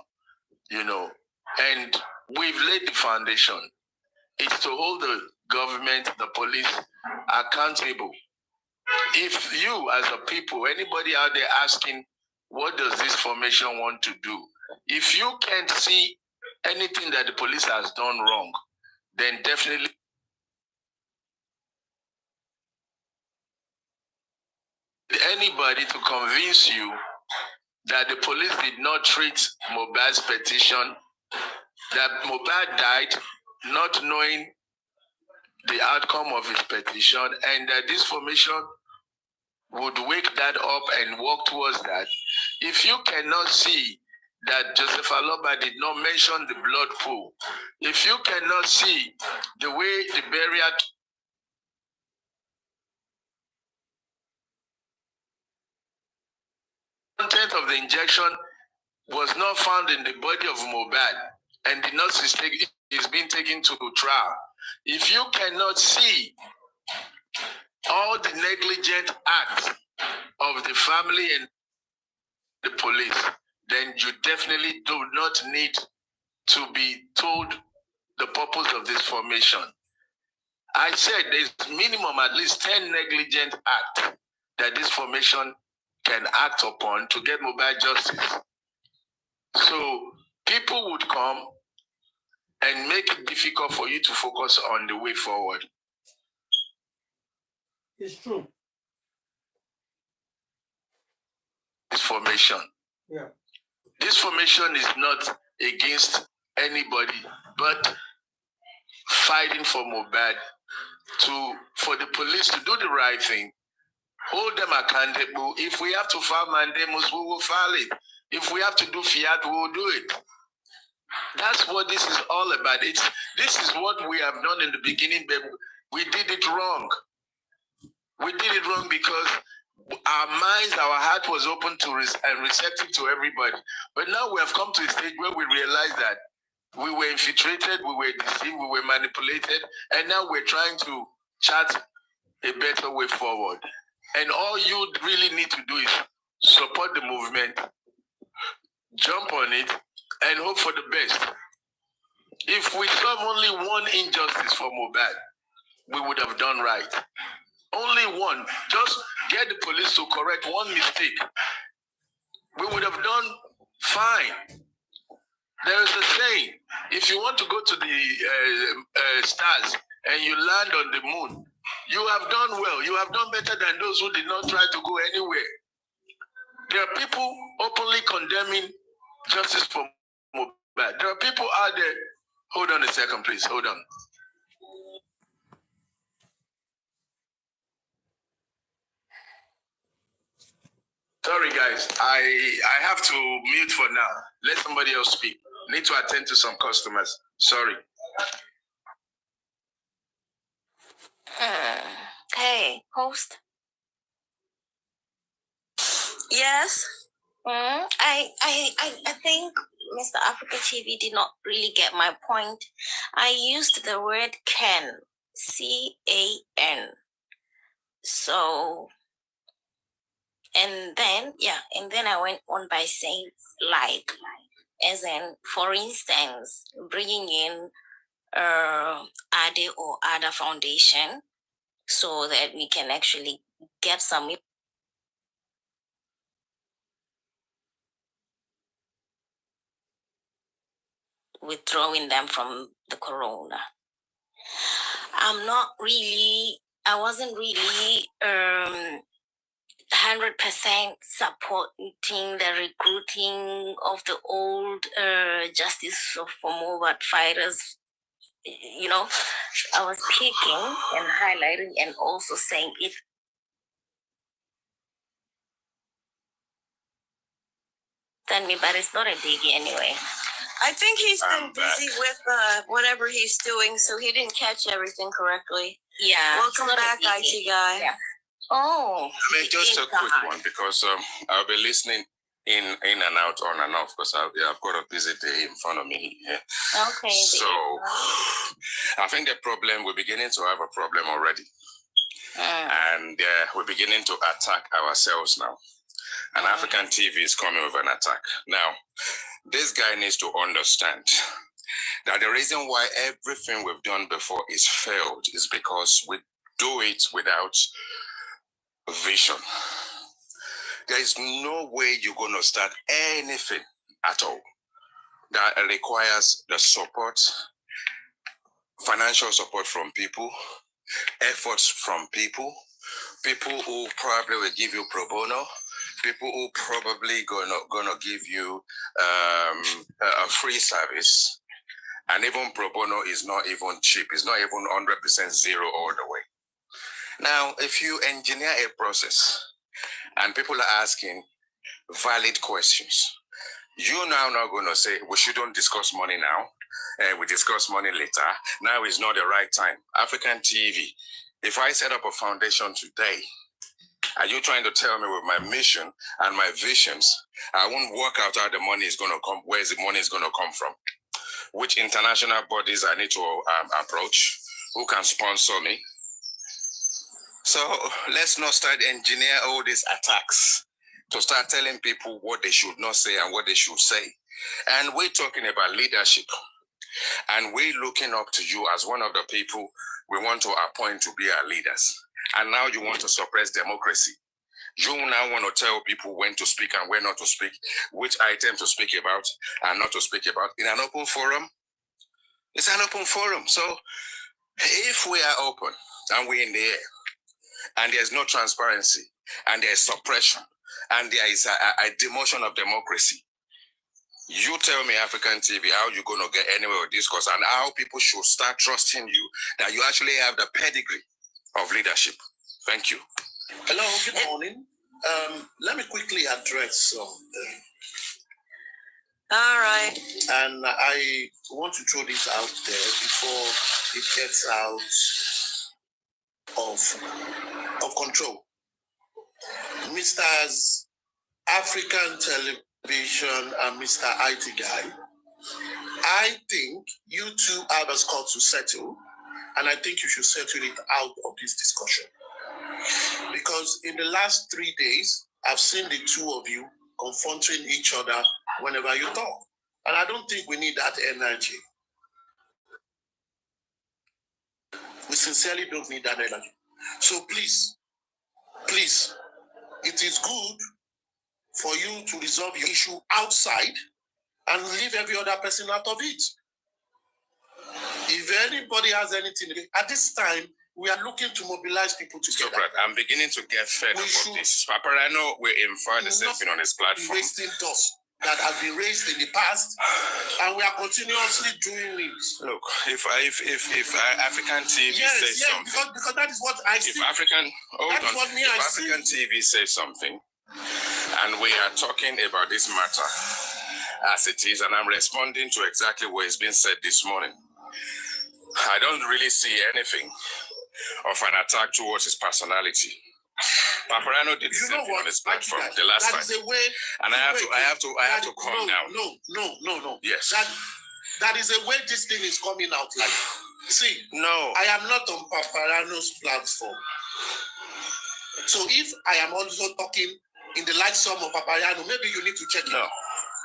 and we've laid the foundation. It's to hold the government, the police accountable. If you, as a people, anybody out there asking, what does this formation want to do? If you can't see anything that the police has done wrong, then definitely anybody to convince you that the police did not treat Mohbad's petition, that Mohbad died not knowing the outcome of his petition, and that this formation would wake that up and work towards that. If you cannot see that Joseph Aloba did not mention the blood pool, if you cannot see the way the burial content of the injection was not found in the body of Mohbad, and the nurse is being taken to trial. If you cannot see all the negligent acts of the family and the police, then you definitely do not need to be told the purpose of this formation. I said there's minimum at least 10 negligent acts that this formation can act upon to get Mohbad justice. So people would come and make it difficult for you to focus on the way forward. It's true. This formation. Yeah. This formation is not against anybody, but fighting for Mohbad, for the police to do the right thing, hold them accountable. If we have to file mandamus, we will file it. If we have to do fiat, we will do it. That's what this is all about. This is what we have done in the beginning, but we did it wrong. We did it wrong because our minds, our heart was open to and receptive to everybody. But now we have come to a stage where we realize that we were infiltrated, we were deceived, we were manipulated, and now we're trying to chart a better way forward. And all you really need to do is support the movement, jump on it, and hope for the best. If we solve only one injustice for Mohbad, we would have done right. Only one. Just get the police to correct one mistake. We would have done fine. There is a saying, if you want to go to the stars and you land on the moon, you have done well. You have done better than those who did not try to go anywhere. There are people openly condemning justice for Mohbad. There are people out there. Hold on a second, please. Hold on. Sorry, guys. I have to mute for now. Let somebody else speak. Need to attend to some customers. Sorry. Hey, host. Yes. I think Mr. Africa TV did not really get my point. I used the word can, C-A-N. So, and then I went on by saying like, as in, for instance, bringing in Ade or Ada Foundation so that we can actually get some withdrawing them from the corona. I wasn't really 100% supporting the recruiting of the old justice for Mohbad fighters. You know, I was picking and highlighting and also saying it. Than me, but it's not a diggy anyway. I think he's been busy with whatever he's doing, so he didn't catch everything correctly. Yeah. Welcome back, IT guy. Yeah. Oh. I mean, just a quick one because I'll be listening in and out, on and off, because I've got a busy day in front of me. Yeah. Okay. So I think the problem, we're beginning to have a problem already. And we're beginning to attack ourselves now. And African TV is coming with an attack. Now, this guy needs to understand that the reason why everything we've done before is failed is because we do it without vision. There is no way you're going to start anything at all that requires the support, financial support from people, efforts from people who probably will give you pro bono, people who probably gonna give you a free service, and even pro bono is not even cheap. It's not even 100% zero all the way. Now, if you engineer a process and people are asking valid questions, you're now not going to say we shouldn't discuss money now. We discuss money later. Now is not the right time. African TV. If I set up a foundation today, are you trying to tell me with my mission and my visions, I won't work out how the money is going to come, where the money is going to come from, which international bodies I need to approach, who can sponsor me? So let's not start engineer all these attacks to start telling people what they should not say and what they should say. And we're talking about leadership. And we're looking up to you as one of the people we want to appoint to be our leaders. And now you want to suppress democracy. You now want to tell people when to speak and when not to speak, which item to speak about and not to speak about in an open forum. It's an open forum. So if we are open and we're in the air and there's no transparency and there's suppression and there is a demotion of democracy, you tell me, African TV, how you're going to get anywhere with this course and how people should start trusting you that you actually have the pedigree of leadership. Thank you. Hello, good morning. Let me quickly address All right. And I want to throw this out there before it gets out of control. Mr. African Television and Mr. IT Guy, I think you two have a score to settle, and I think you should settle it out of this discussion. Because in the last 3 days, I've seen the two of you confronting each other whenever you talk. And I don't think we need that energy. We sincerely don't need that energy. So please, it is good for you to resolve your issue outside and leave every other person out of it. If anybody has anything, at this time, we are looking to mobilize people together. So, I'm beginning to get fed up of this. Paparano will infer the same thing on his platform. Wasting dust that has been raised in the past, and we are continuously doing it. Look, if African TV says something, because that is what I see. If African TV says something, and we are talking about this matter as it is, and I'm responding to exactly what has been said this morning, I don't really see anything of an attack towards his personality. Paparano did the same thing on his platform the last time. And I have to calm down. No. Yes. That is the way this thing is coming out like. See, no. I am not on Paparano's platform. So if I am also talking in the light sum of Paparano, maybe you need to check it. No.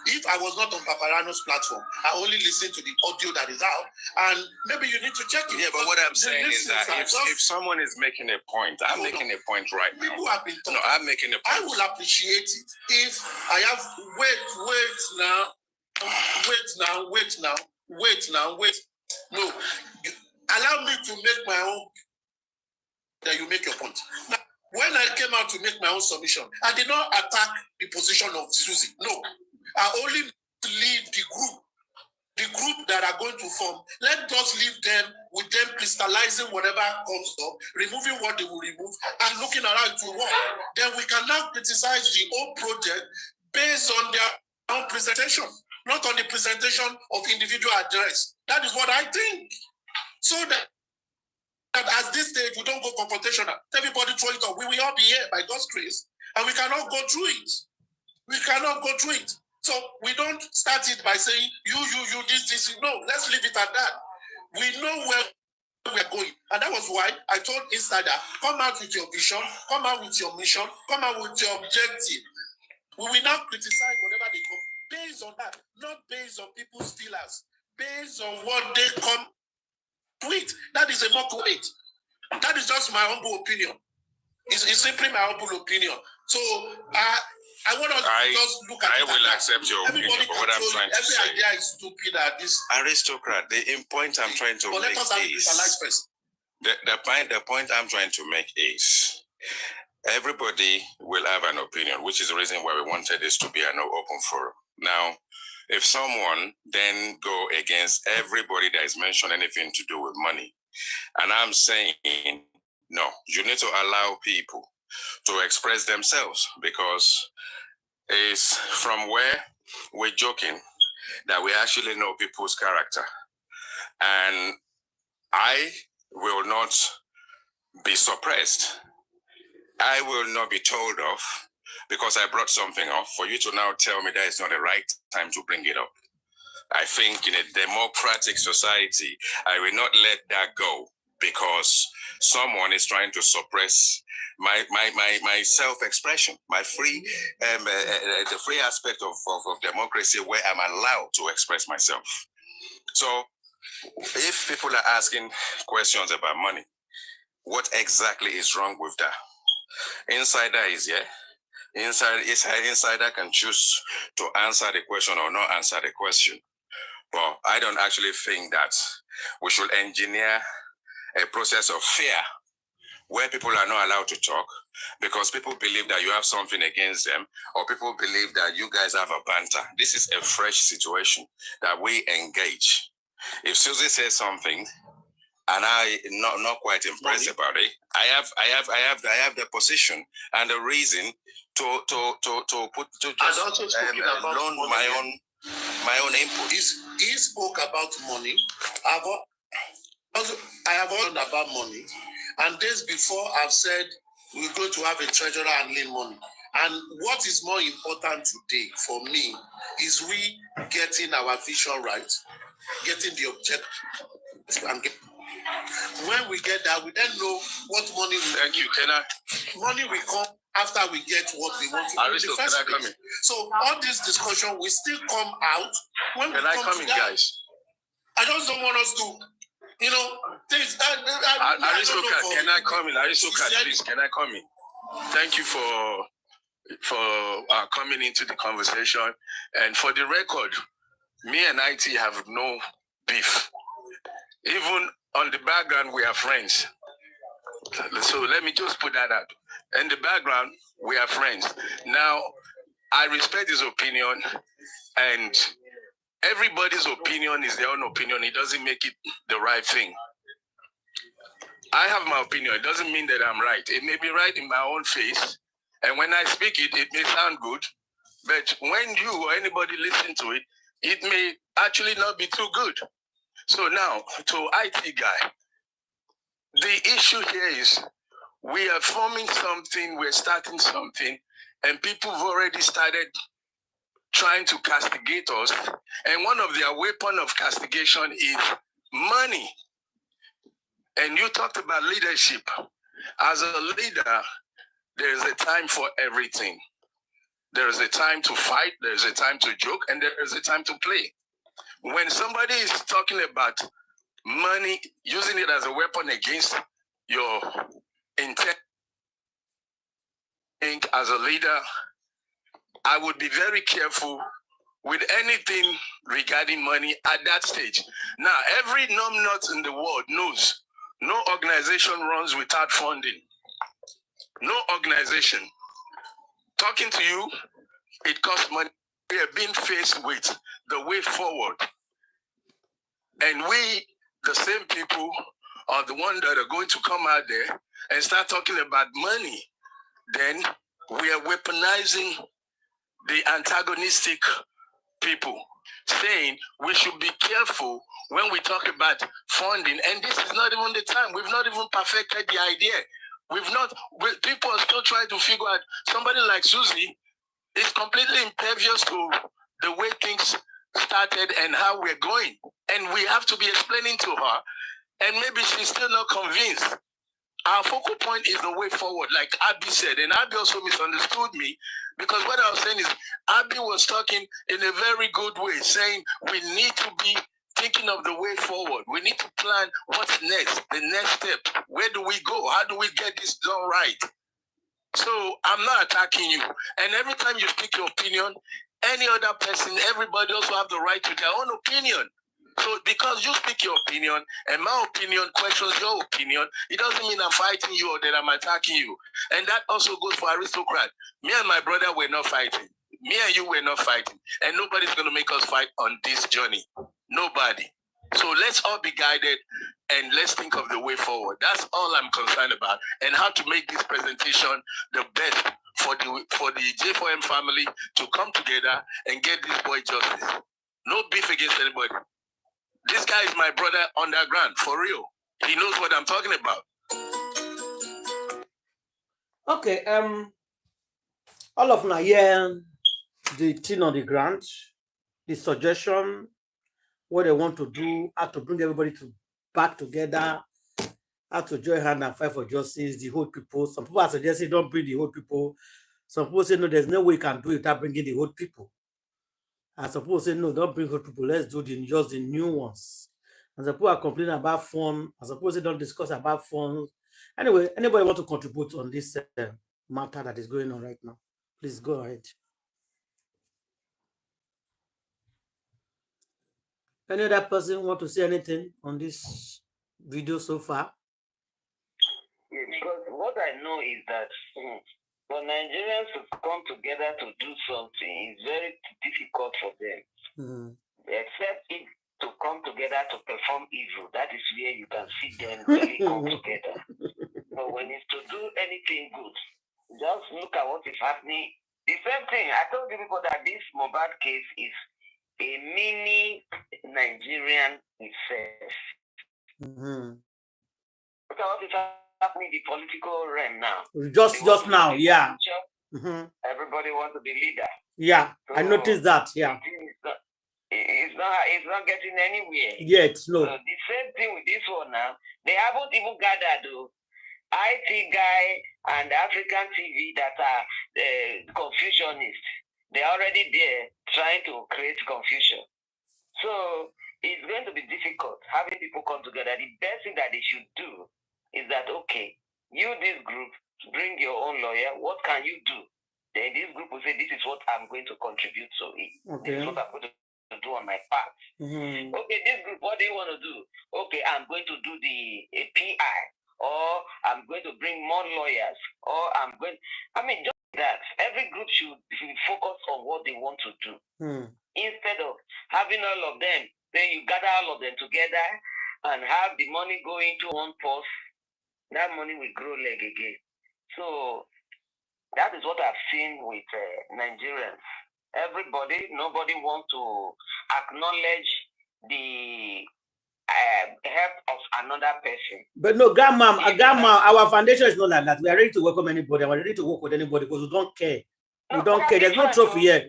If I was not on Paparano's platform, I only listen to the audio that is out, and maybe you need to check it. Yeah, but what I'm saying is that if someone is making a point, I'm making a point right now. People have been talking. No, I'm making a point. I will appreciate it if I have wait. No, allow me to make my own. Then you make your point. Now, when I came out to make my own submission, I did not attack the position of Susie. No. I only leave the group that are going to form. Let us leave them with them crystallizing whatever comes up, removing what they will remove, and looking at how it will work. Then we can now criticize the whole project based on their own presentation, not on the presentation of individual address. That is what I think. So that at this stage, we don't go confrontational. Everybody throw it up. We will all be here by God's grace, and we cannot go through it. We cannot go through it. So we don't start it by saying, you, this. No, let's leave it at that. We know where we're going. And that was why I told Insider, come out with your vision, come out with your mission, come out with your objective. We will not criticize whatever they come based on that, not based on people's feelings, based on what they come with. That is a more complete. That is just my humble opinion. It's simply my humble opinion. So I want us to just look at it. I will accept your opinion, but what I'm trying to say. Every idea is stupid at this. Aristocrat, the point I'm trying to make is... The point I'm trying to make is everybody will have an opinion, which is the reason why we wanted this to be an open forum. Now, if someone then go against everybody that is mentioned anything to do with money, and I'm saying, no, you need to allow people to express themselves, because it's from where we're joking that we actually know people's character. And I will not be suppressed. I will not be told off because I brought something up for you to now tell me that it's not the right time to bring it up. I think in a democratic society, I will not let that go because someone is trying to suppress my self-expression, my free, the free aspect of democracy where I'm allowed to express myself. So if people are asking questions about money, what exactly is wrong with that? Insider is here. Insider can choose to answer the question or not answer the question. But I don't actually think that we should engineer a process of fear where people are not allowed to talk because people believe that you have something against them, or people believe that you guys have a banter. This is a fresh situation that we engage. If Susie says something and I not quite impressed about it, I have the position and the reason to loan my own my own input. He spoke about money. I have all about money. And days before, I've said we're going to have a treasurer and lean money. And what is more important today for me is we getting our vision right, getting the objective, and when we get that, we then know what money we Thank you. Can I? Money will come after we get what we want to do in the first place. So all this discussion will still come out when we come in, guys. I just don't want us to, you know, things. Aristocrat, can I come in? Aristocrat, please, can I come in? Thank you for coming into the conversation. And for the record, me and IT have no beef. Even on the background, we are friends. So let me just put that out. In the background, we are friends. Now, I respect his opinion, and everybody's opinion is their own opinion. It doesn't make it the right thing. I have my opinion. It doesn't mean that I'm right. It may be right in my own face, and when I speak it, it may sound good, but when you or anybody listen to it, it may actually not be too good. So now, to IT guy, the issue here is we are forming something, we're starting something, and people have already started trying to castigate us. And one of their weapons of castigation is money. And you talked about leadership. As a leader, there is a time for everything. There is a time to fight, there is a time to joke, and there is a time to play. When somebody is talking about money, using it as a weapon against your intent, as a leader, I would be very careful with anything regarding money at that stage. Now, every numbnut in the world knows no organization runs without funding. No organization. Talking to you, it costs money. We are being faced with the way forward. And we, the same people, are the ones that are going to come out there and start talking about money. Then we are weaponizing the antagonistic people, saying we should be careful when we talk about funding. And this is not even the time. We've not even perfected the idea. People are still trying to figure out. Somebody like Susie is completely impervious to the way things started and how we're going. And we have to be explaining to her, and maybe she's still not convinced. Our focal point is the way forward, like Abby said, and Abby also misunderstood me, because what I was saying is Abby was talking in a very good way, saying we need to be thinking of the way forward. We need to plan what's next, the next step. Where do we go? How do we get this done right? So I'm not attacking you. And every time you speak your opinion, any other person, everybody also have the right to their own opinion. So because you speak your opinion and my opinion questions your opinion, it doesn't mean I'm fighting you or that I'm attacking you. And that also goes for aristocrat. Me and my brother were not fighting. Me and you were not fighting. And nobody's going to make us fight on this journey. Nobody. So let's all be guided and let's think of the way forward. That's all I'm concerned about, and how to make this presentation the best for the J4M family to come together and get this boy justice. No beef against anybody. This guy is my brother underground, for real. He knows what I'm talking about. Okay, all of now, yeah, the thing on the ground, the suggestion, what they want to do, how to bring everybody back together, how to join hand and fight for justice, the whole people. Some people are suggesting don't bring the whole people. Some people say, no, there's no way you can do it without bringing the whole people. And some people say, no, don't bring whole people. Let's do just the new ones. And some people are complaining about fun. And some people say, don't discuss about fun. Anyway, anybody want to contribute on this matter that is going on right now? Please go ahead. Any other person want to say anything on this video so far? Yeah, because what I know is that for Nigerians to come together to do something is very difficult for them. Except if to come together to perform evil, that is where you can see them really come together. So when it's to do anything good, just look at what is happening. The same thing, I told you people that this Mohbad case is a mini Nigerian itself. Look at what is happening in the political realm now. Just now, yeah. Everybody wants to be leader. Yeah, so I noticed that. Yeah. It's not getting anywhere. Yet, no. So the same thing with this one now. They haven't even gathered though. IT guy and African TV that are confusionists. They're already there trying to create confusion. So it's going to be difficult having people come together. The best thing that they should do is that, okay, you, this group, bring your own lawyer. What can you do? Then this group will say, this is what I'm going to contribute to it. Okay. This is what I'm going to do on my part. Okay, this group, what do you want to do? Okay, I'm going to do the PI, or I'm going to bring more lawyers, or I'm going, just that. Every group should focus on what they want to do. Instead of having all of them, then you gather all of them together and have the money go into one purse. That money will grow leg again. So that is what I've seen with Nigerians. Nobody wants to acknowledge the help of another person. But no, grandma, our foundation is not like that. We are ready to welcome anybody. We're ready to work with anybody because we don't care. We don't care. There's no trophy here.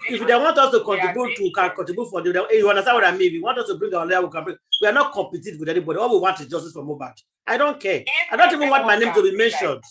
If they want us to contribute, we can contribute for them. You understand what I mean? If you want us to bring our lawyer, we can bring. We are not competing with anybody. All we want is justice for Mohbad. I don't care. I don't even want my name to be mentioned.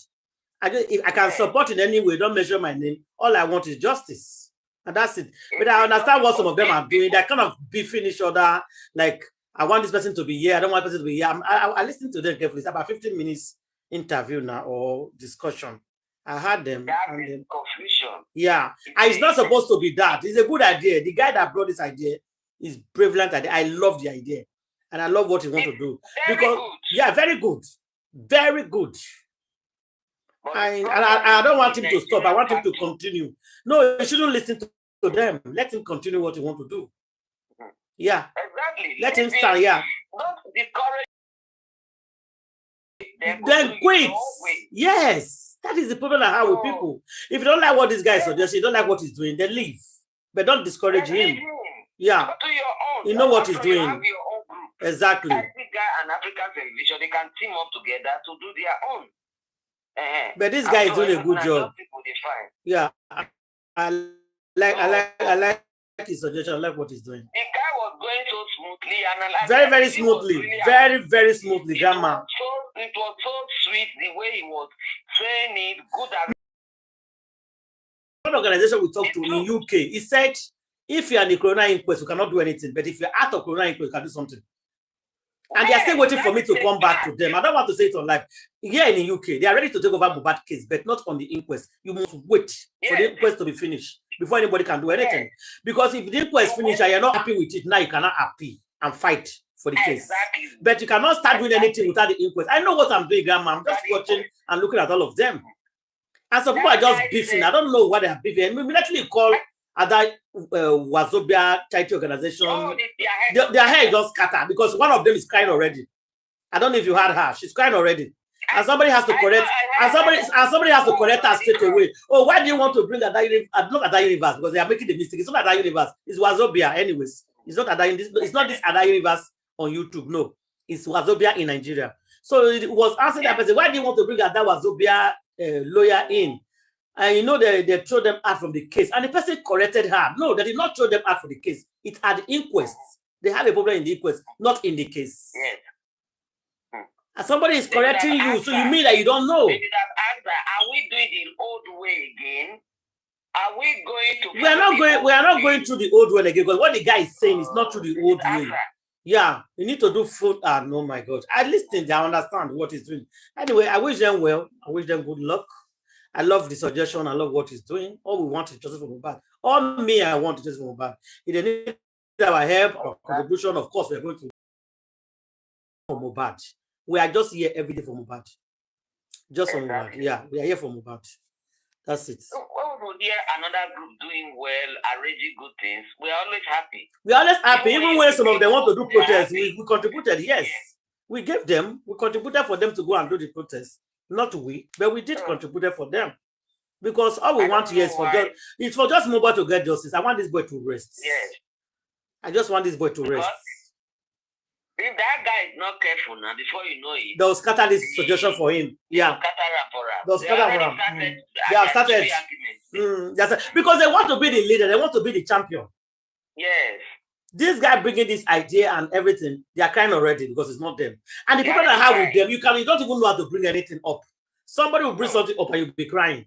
If I can support in any way, don't mention my name. All I want is justice. And that's it. But I understand what some of them are doing. They're kind of beefing each other. Like, I want this person to be here. I don't want this person to be here. I listen to them carefully. It's about 15 minutes interview now or discussion. I heard them. And then, confusion. Yeah. And it's not supposed to be that. It's a good idea. The guy that brought this idea is prevalent idea. I love the idea. And I love what he wants to do. Because, yeah, very good. Very good. I don't want him to stop. I want him to continue. No, you shouldn't listen to them. Let him continue what he wants to do. Yeah. Exactly. Let him start, yeah. Don't discourage them. Then quit. Yes. That is the problem I have with people. If you don't like what this guy suggests, you don't like what he's doing, then leave. But don't discourage him. Yeah. Go to your own. You know what he's doing. You have your own group. Exactly. Every guy and African television, they can team up together to do their own. But this guy is doing a good job. Yeah. I like his suggestion. I like what he's doing. The guy was going so smoothly and very smoothly. Very smoothly, grandma. It was so sweet the way he was saying it. Good. One organization we talked to in UK, he said, if you're in the corona inquest, you cannot do anything. But if you're out of corona inquest, you can do something. And they are still waiting for me to come back to them. I don't want to say it on live. Here in the UK, they are ready to take over Mohbad case, but not on the inquest. You must wait for the inquest to be finished before anybody can do anything. Because if the inquest is finished and you're not happy with it, now you cannot appeal and fight for the case. But you cannot start doing anything without the inquest. I know what I'm doing, grandma. I'm just watching and looking at all of them. And some people are just beefing. I don't know what they are beefing. And we immediately call other Wazobia charity organization. Their hair just scatter because one of them is crying already. I don't know if you heard her. She's crying already. And somebody has to correct. And somebody has to correct her straight away. Oh, why do you want to bring that universe? Not at that universe because they are making the mistake. It's not at that universe. It's Wazobia, anyways. It's not at that. It's not this other universe on YouTube. No, it's Wazobia in Nigeria. So it was asking that person, why do you want to bring that Wazobia lawyer in? And you know they throw them out from the case. And the person corrected her. No, they did not throw them out from the case. It's at the inquest. They have a problem in the inquest, not in the case. Yes. And somebody is correcting you, so you mean that you don't know. They did have asked her, are we doing the old way again? Are we going to? We are not going through the old way again because what the guy is saying is not through the old way. Yeah, you need to do food. No, my God. I listen. I understand what he's doing. Anyway, I wish them well. I wish them good luck. I love the suggestion. I love what he's doing. All we want is justice for Mohbad. All me, I want is justice for Mohbad. If they need our help or contribution, of course, we're going to for Mohbad. We are just here every day for Mohbad. Just for Mohbad. Yeah, we are here for Mohbad. That's it. So when we hear another group doing well, arranging good things, we are always happy. We are always happy. Even when some of them want to do protests, we contributed. Yes, we gave them. We contributed for them to go and do the protest. Not we, but we did contribute for them. Because all we want here is for just Mohbad to get justice. I want this boy to rest. Yes. I just want this boy to rest. If that guy is not careful now, before you know it, they'll scatter this suggestion for him. Yeah. They'll scatter for him. They have started. Because they want to be the leader, they want to be the champion. Yes. This guy bringing this idea and everything, they are crying already because it's not them. And the people that have with them, you don't even know how to bring anything up. Somebody will bring something up and you'll be crying.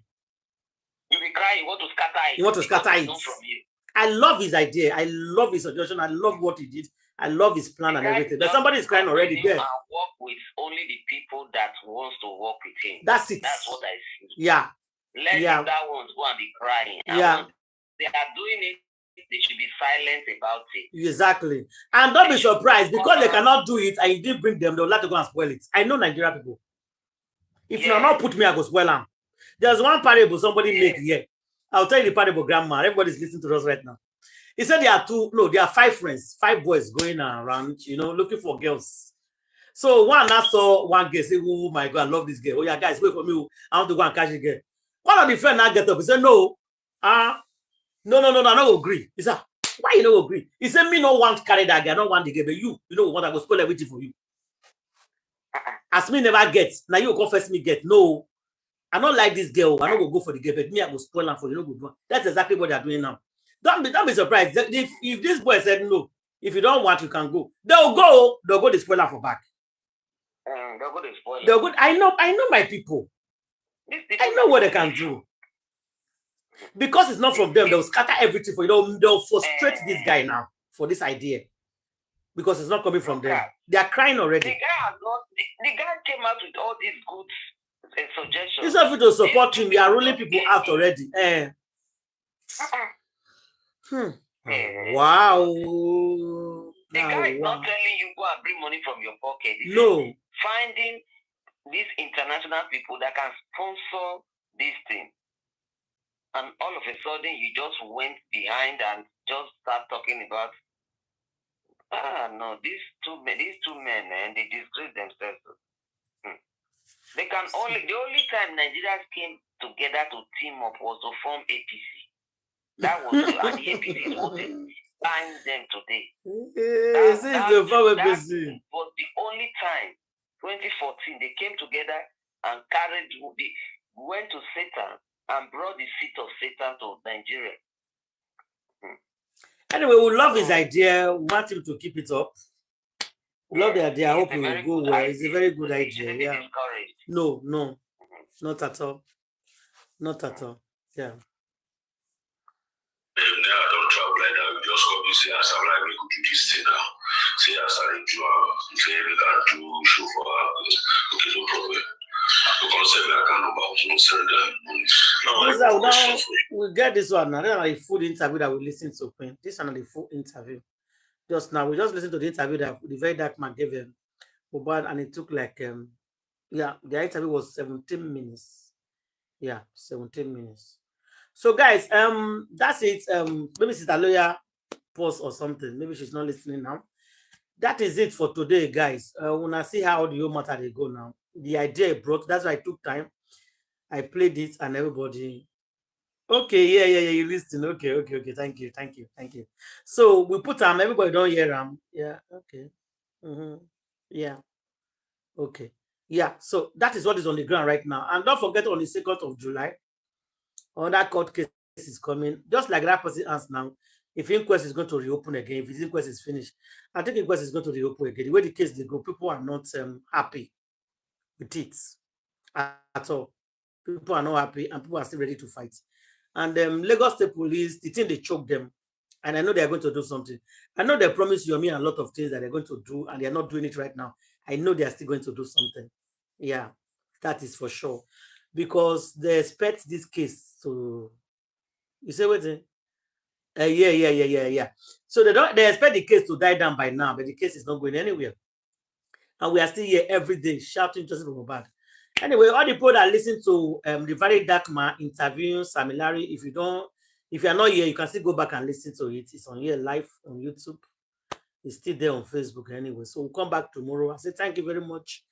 You'll be crying, you want to scatter it. You want to scatter it. I love his idea. I love his suggestion. I love what he did. I love his plan and everything. But somebody is crying already there. Work with only the people that wants to work with him. That's it. That's what I see. Yeah. Let that ones go and be crying. Yeah. They are doing it. They should be silent about it. Exactly. And don't be surprised because they cannot do it and you didn't bring them, they'll like to go and spoil it. I know Nigerian people. If you not put me, I go spoil them. There's one parable somebody made here. I'll tell you the parable, grandma. Everybody's listening to us right now. He said there are there are 5 friends, 5 boys going around, looking for girls. So one now saw one girl say, oh my God, I love this girl. Oh yeah, guys, wait for me. I want to go and catch the girl. One of the friends now get up. He said, no. No, I don't agree. He said, why you don't agree? He said, me no want to carry that girl. I don't want the girl, but you want to go spoil everything for you. As me never get, now you confess me get. No, I don't like this girl. I don't go for the girl, but me I go spoil her for you. That's exactly what they're doing now. Don't be surprised. If this boy said no, if you don't want, you can go. They'll go the spoiler for back. They'll go the spoiler. They'll go. I know my people. I know what they can do. Because it's not from them, they'll scatter everything for you. They'll frustrate this guy now for this idea. Because it's not coming from them. They are crying already. The guy came out with all these good suggestions. It's not for to support him. They are ruling people out already. Wow. The guy is not telling you go and bring money from your pocket. No. Finding these international people that can sponsor this thing. And all of a sudden, you just went behind and just start talking about, no, these two men, man, they disgrace themselves. They can the only time Nigerians came together to team up was to form APC. That was and the APC is what binds them today. That was the only time, 2014, they came together and went to Satan and brought the seat of Satan to Nigeria. Anyway, we love his idea. We want him to keep it up. We love the idea. I hope it will go well. It's a very good idea. Yeah. No, not at all. Not at all. Yeah. Now I don't travel like that. We just come and say, as I'm like, we could do this thing now. Say, as I do, say, we can do show for her. Okay, no problem. We get this one now. This is a full interview that we listen to. This is another full interview. Just now, we just listened to the interview that the very dark man gave him, Mohbad, and it took like the interview was 17 minutes. Yeah, 17 minutes. So guys, that's it. Maybe Sister Lawyer pause or something. Maybe she's not listening now. That is it for today, guys. When I see how the whole matter they go now. The idea I brought, that's why I took time. I played it and everybody. Okay, yeah, you listen. Okay. Thank you. So we put everybody don't hear Yeah, okay. Yeah. Okay. Yeah, so that is what is on the ground right now. And don't forget on the 2nd of July, another court case is coming. Just like that person asked now, if inquest is going to reopen again, if his inquest is finished, I think inquest is going to reopen again. The way the case they go, people are not happy with it at all. People are not happy and people are still ready to fight. And Lagos State Police, the thing they choked them, and I know they're going to do something. I know they promised you and me a lot of things that they're going to do, and they're not doing it right now. I know they're still going to do something. Yeah, that is for sure. Because they expect this case to, you say what? Yeah. So they expect the case to die down by now, but the case is not going anywhere. And we are still here every day shouting justice for Mohbad. Anyway, all the people that listen to the very dark man interviewing Samlarry, if you are not here, you can still go back and listen to it. It's on here live on YouTube. It's still there on Facebook anyway. So we'll come back tomorrow. I say thank you very much,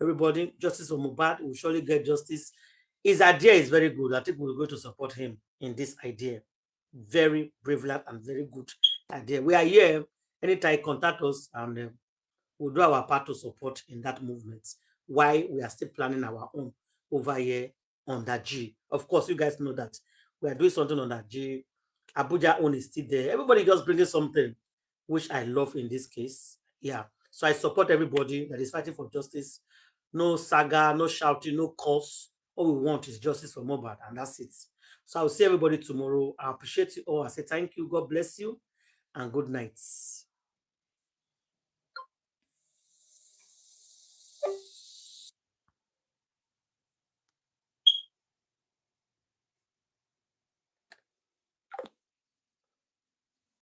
everybody. Justice for Mohbad. We'll surely get justice. His idea is very good. I think we're going to support him in this idea. Very prevalent and very good And we are here. Anytime contact us, and we'll do our part to support in that movement. Why we are still planning our own over here on that G. Of course, you guys know that we are doing something on that G. Abuja own is still there. Everybody just bringing something, which I love in this case. Yeah. So I support everybody that is fighting for justice. No saga, no shouting, no curse. All we want is justice for Mohbad, and that's it. So I'll see everybody tomorrow. I appreciate you all. I say thank you. God bless you, and good night.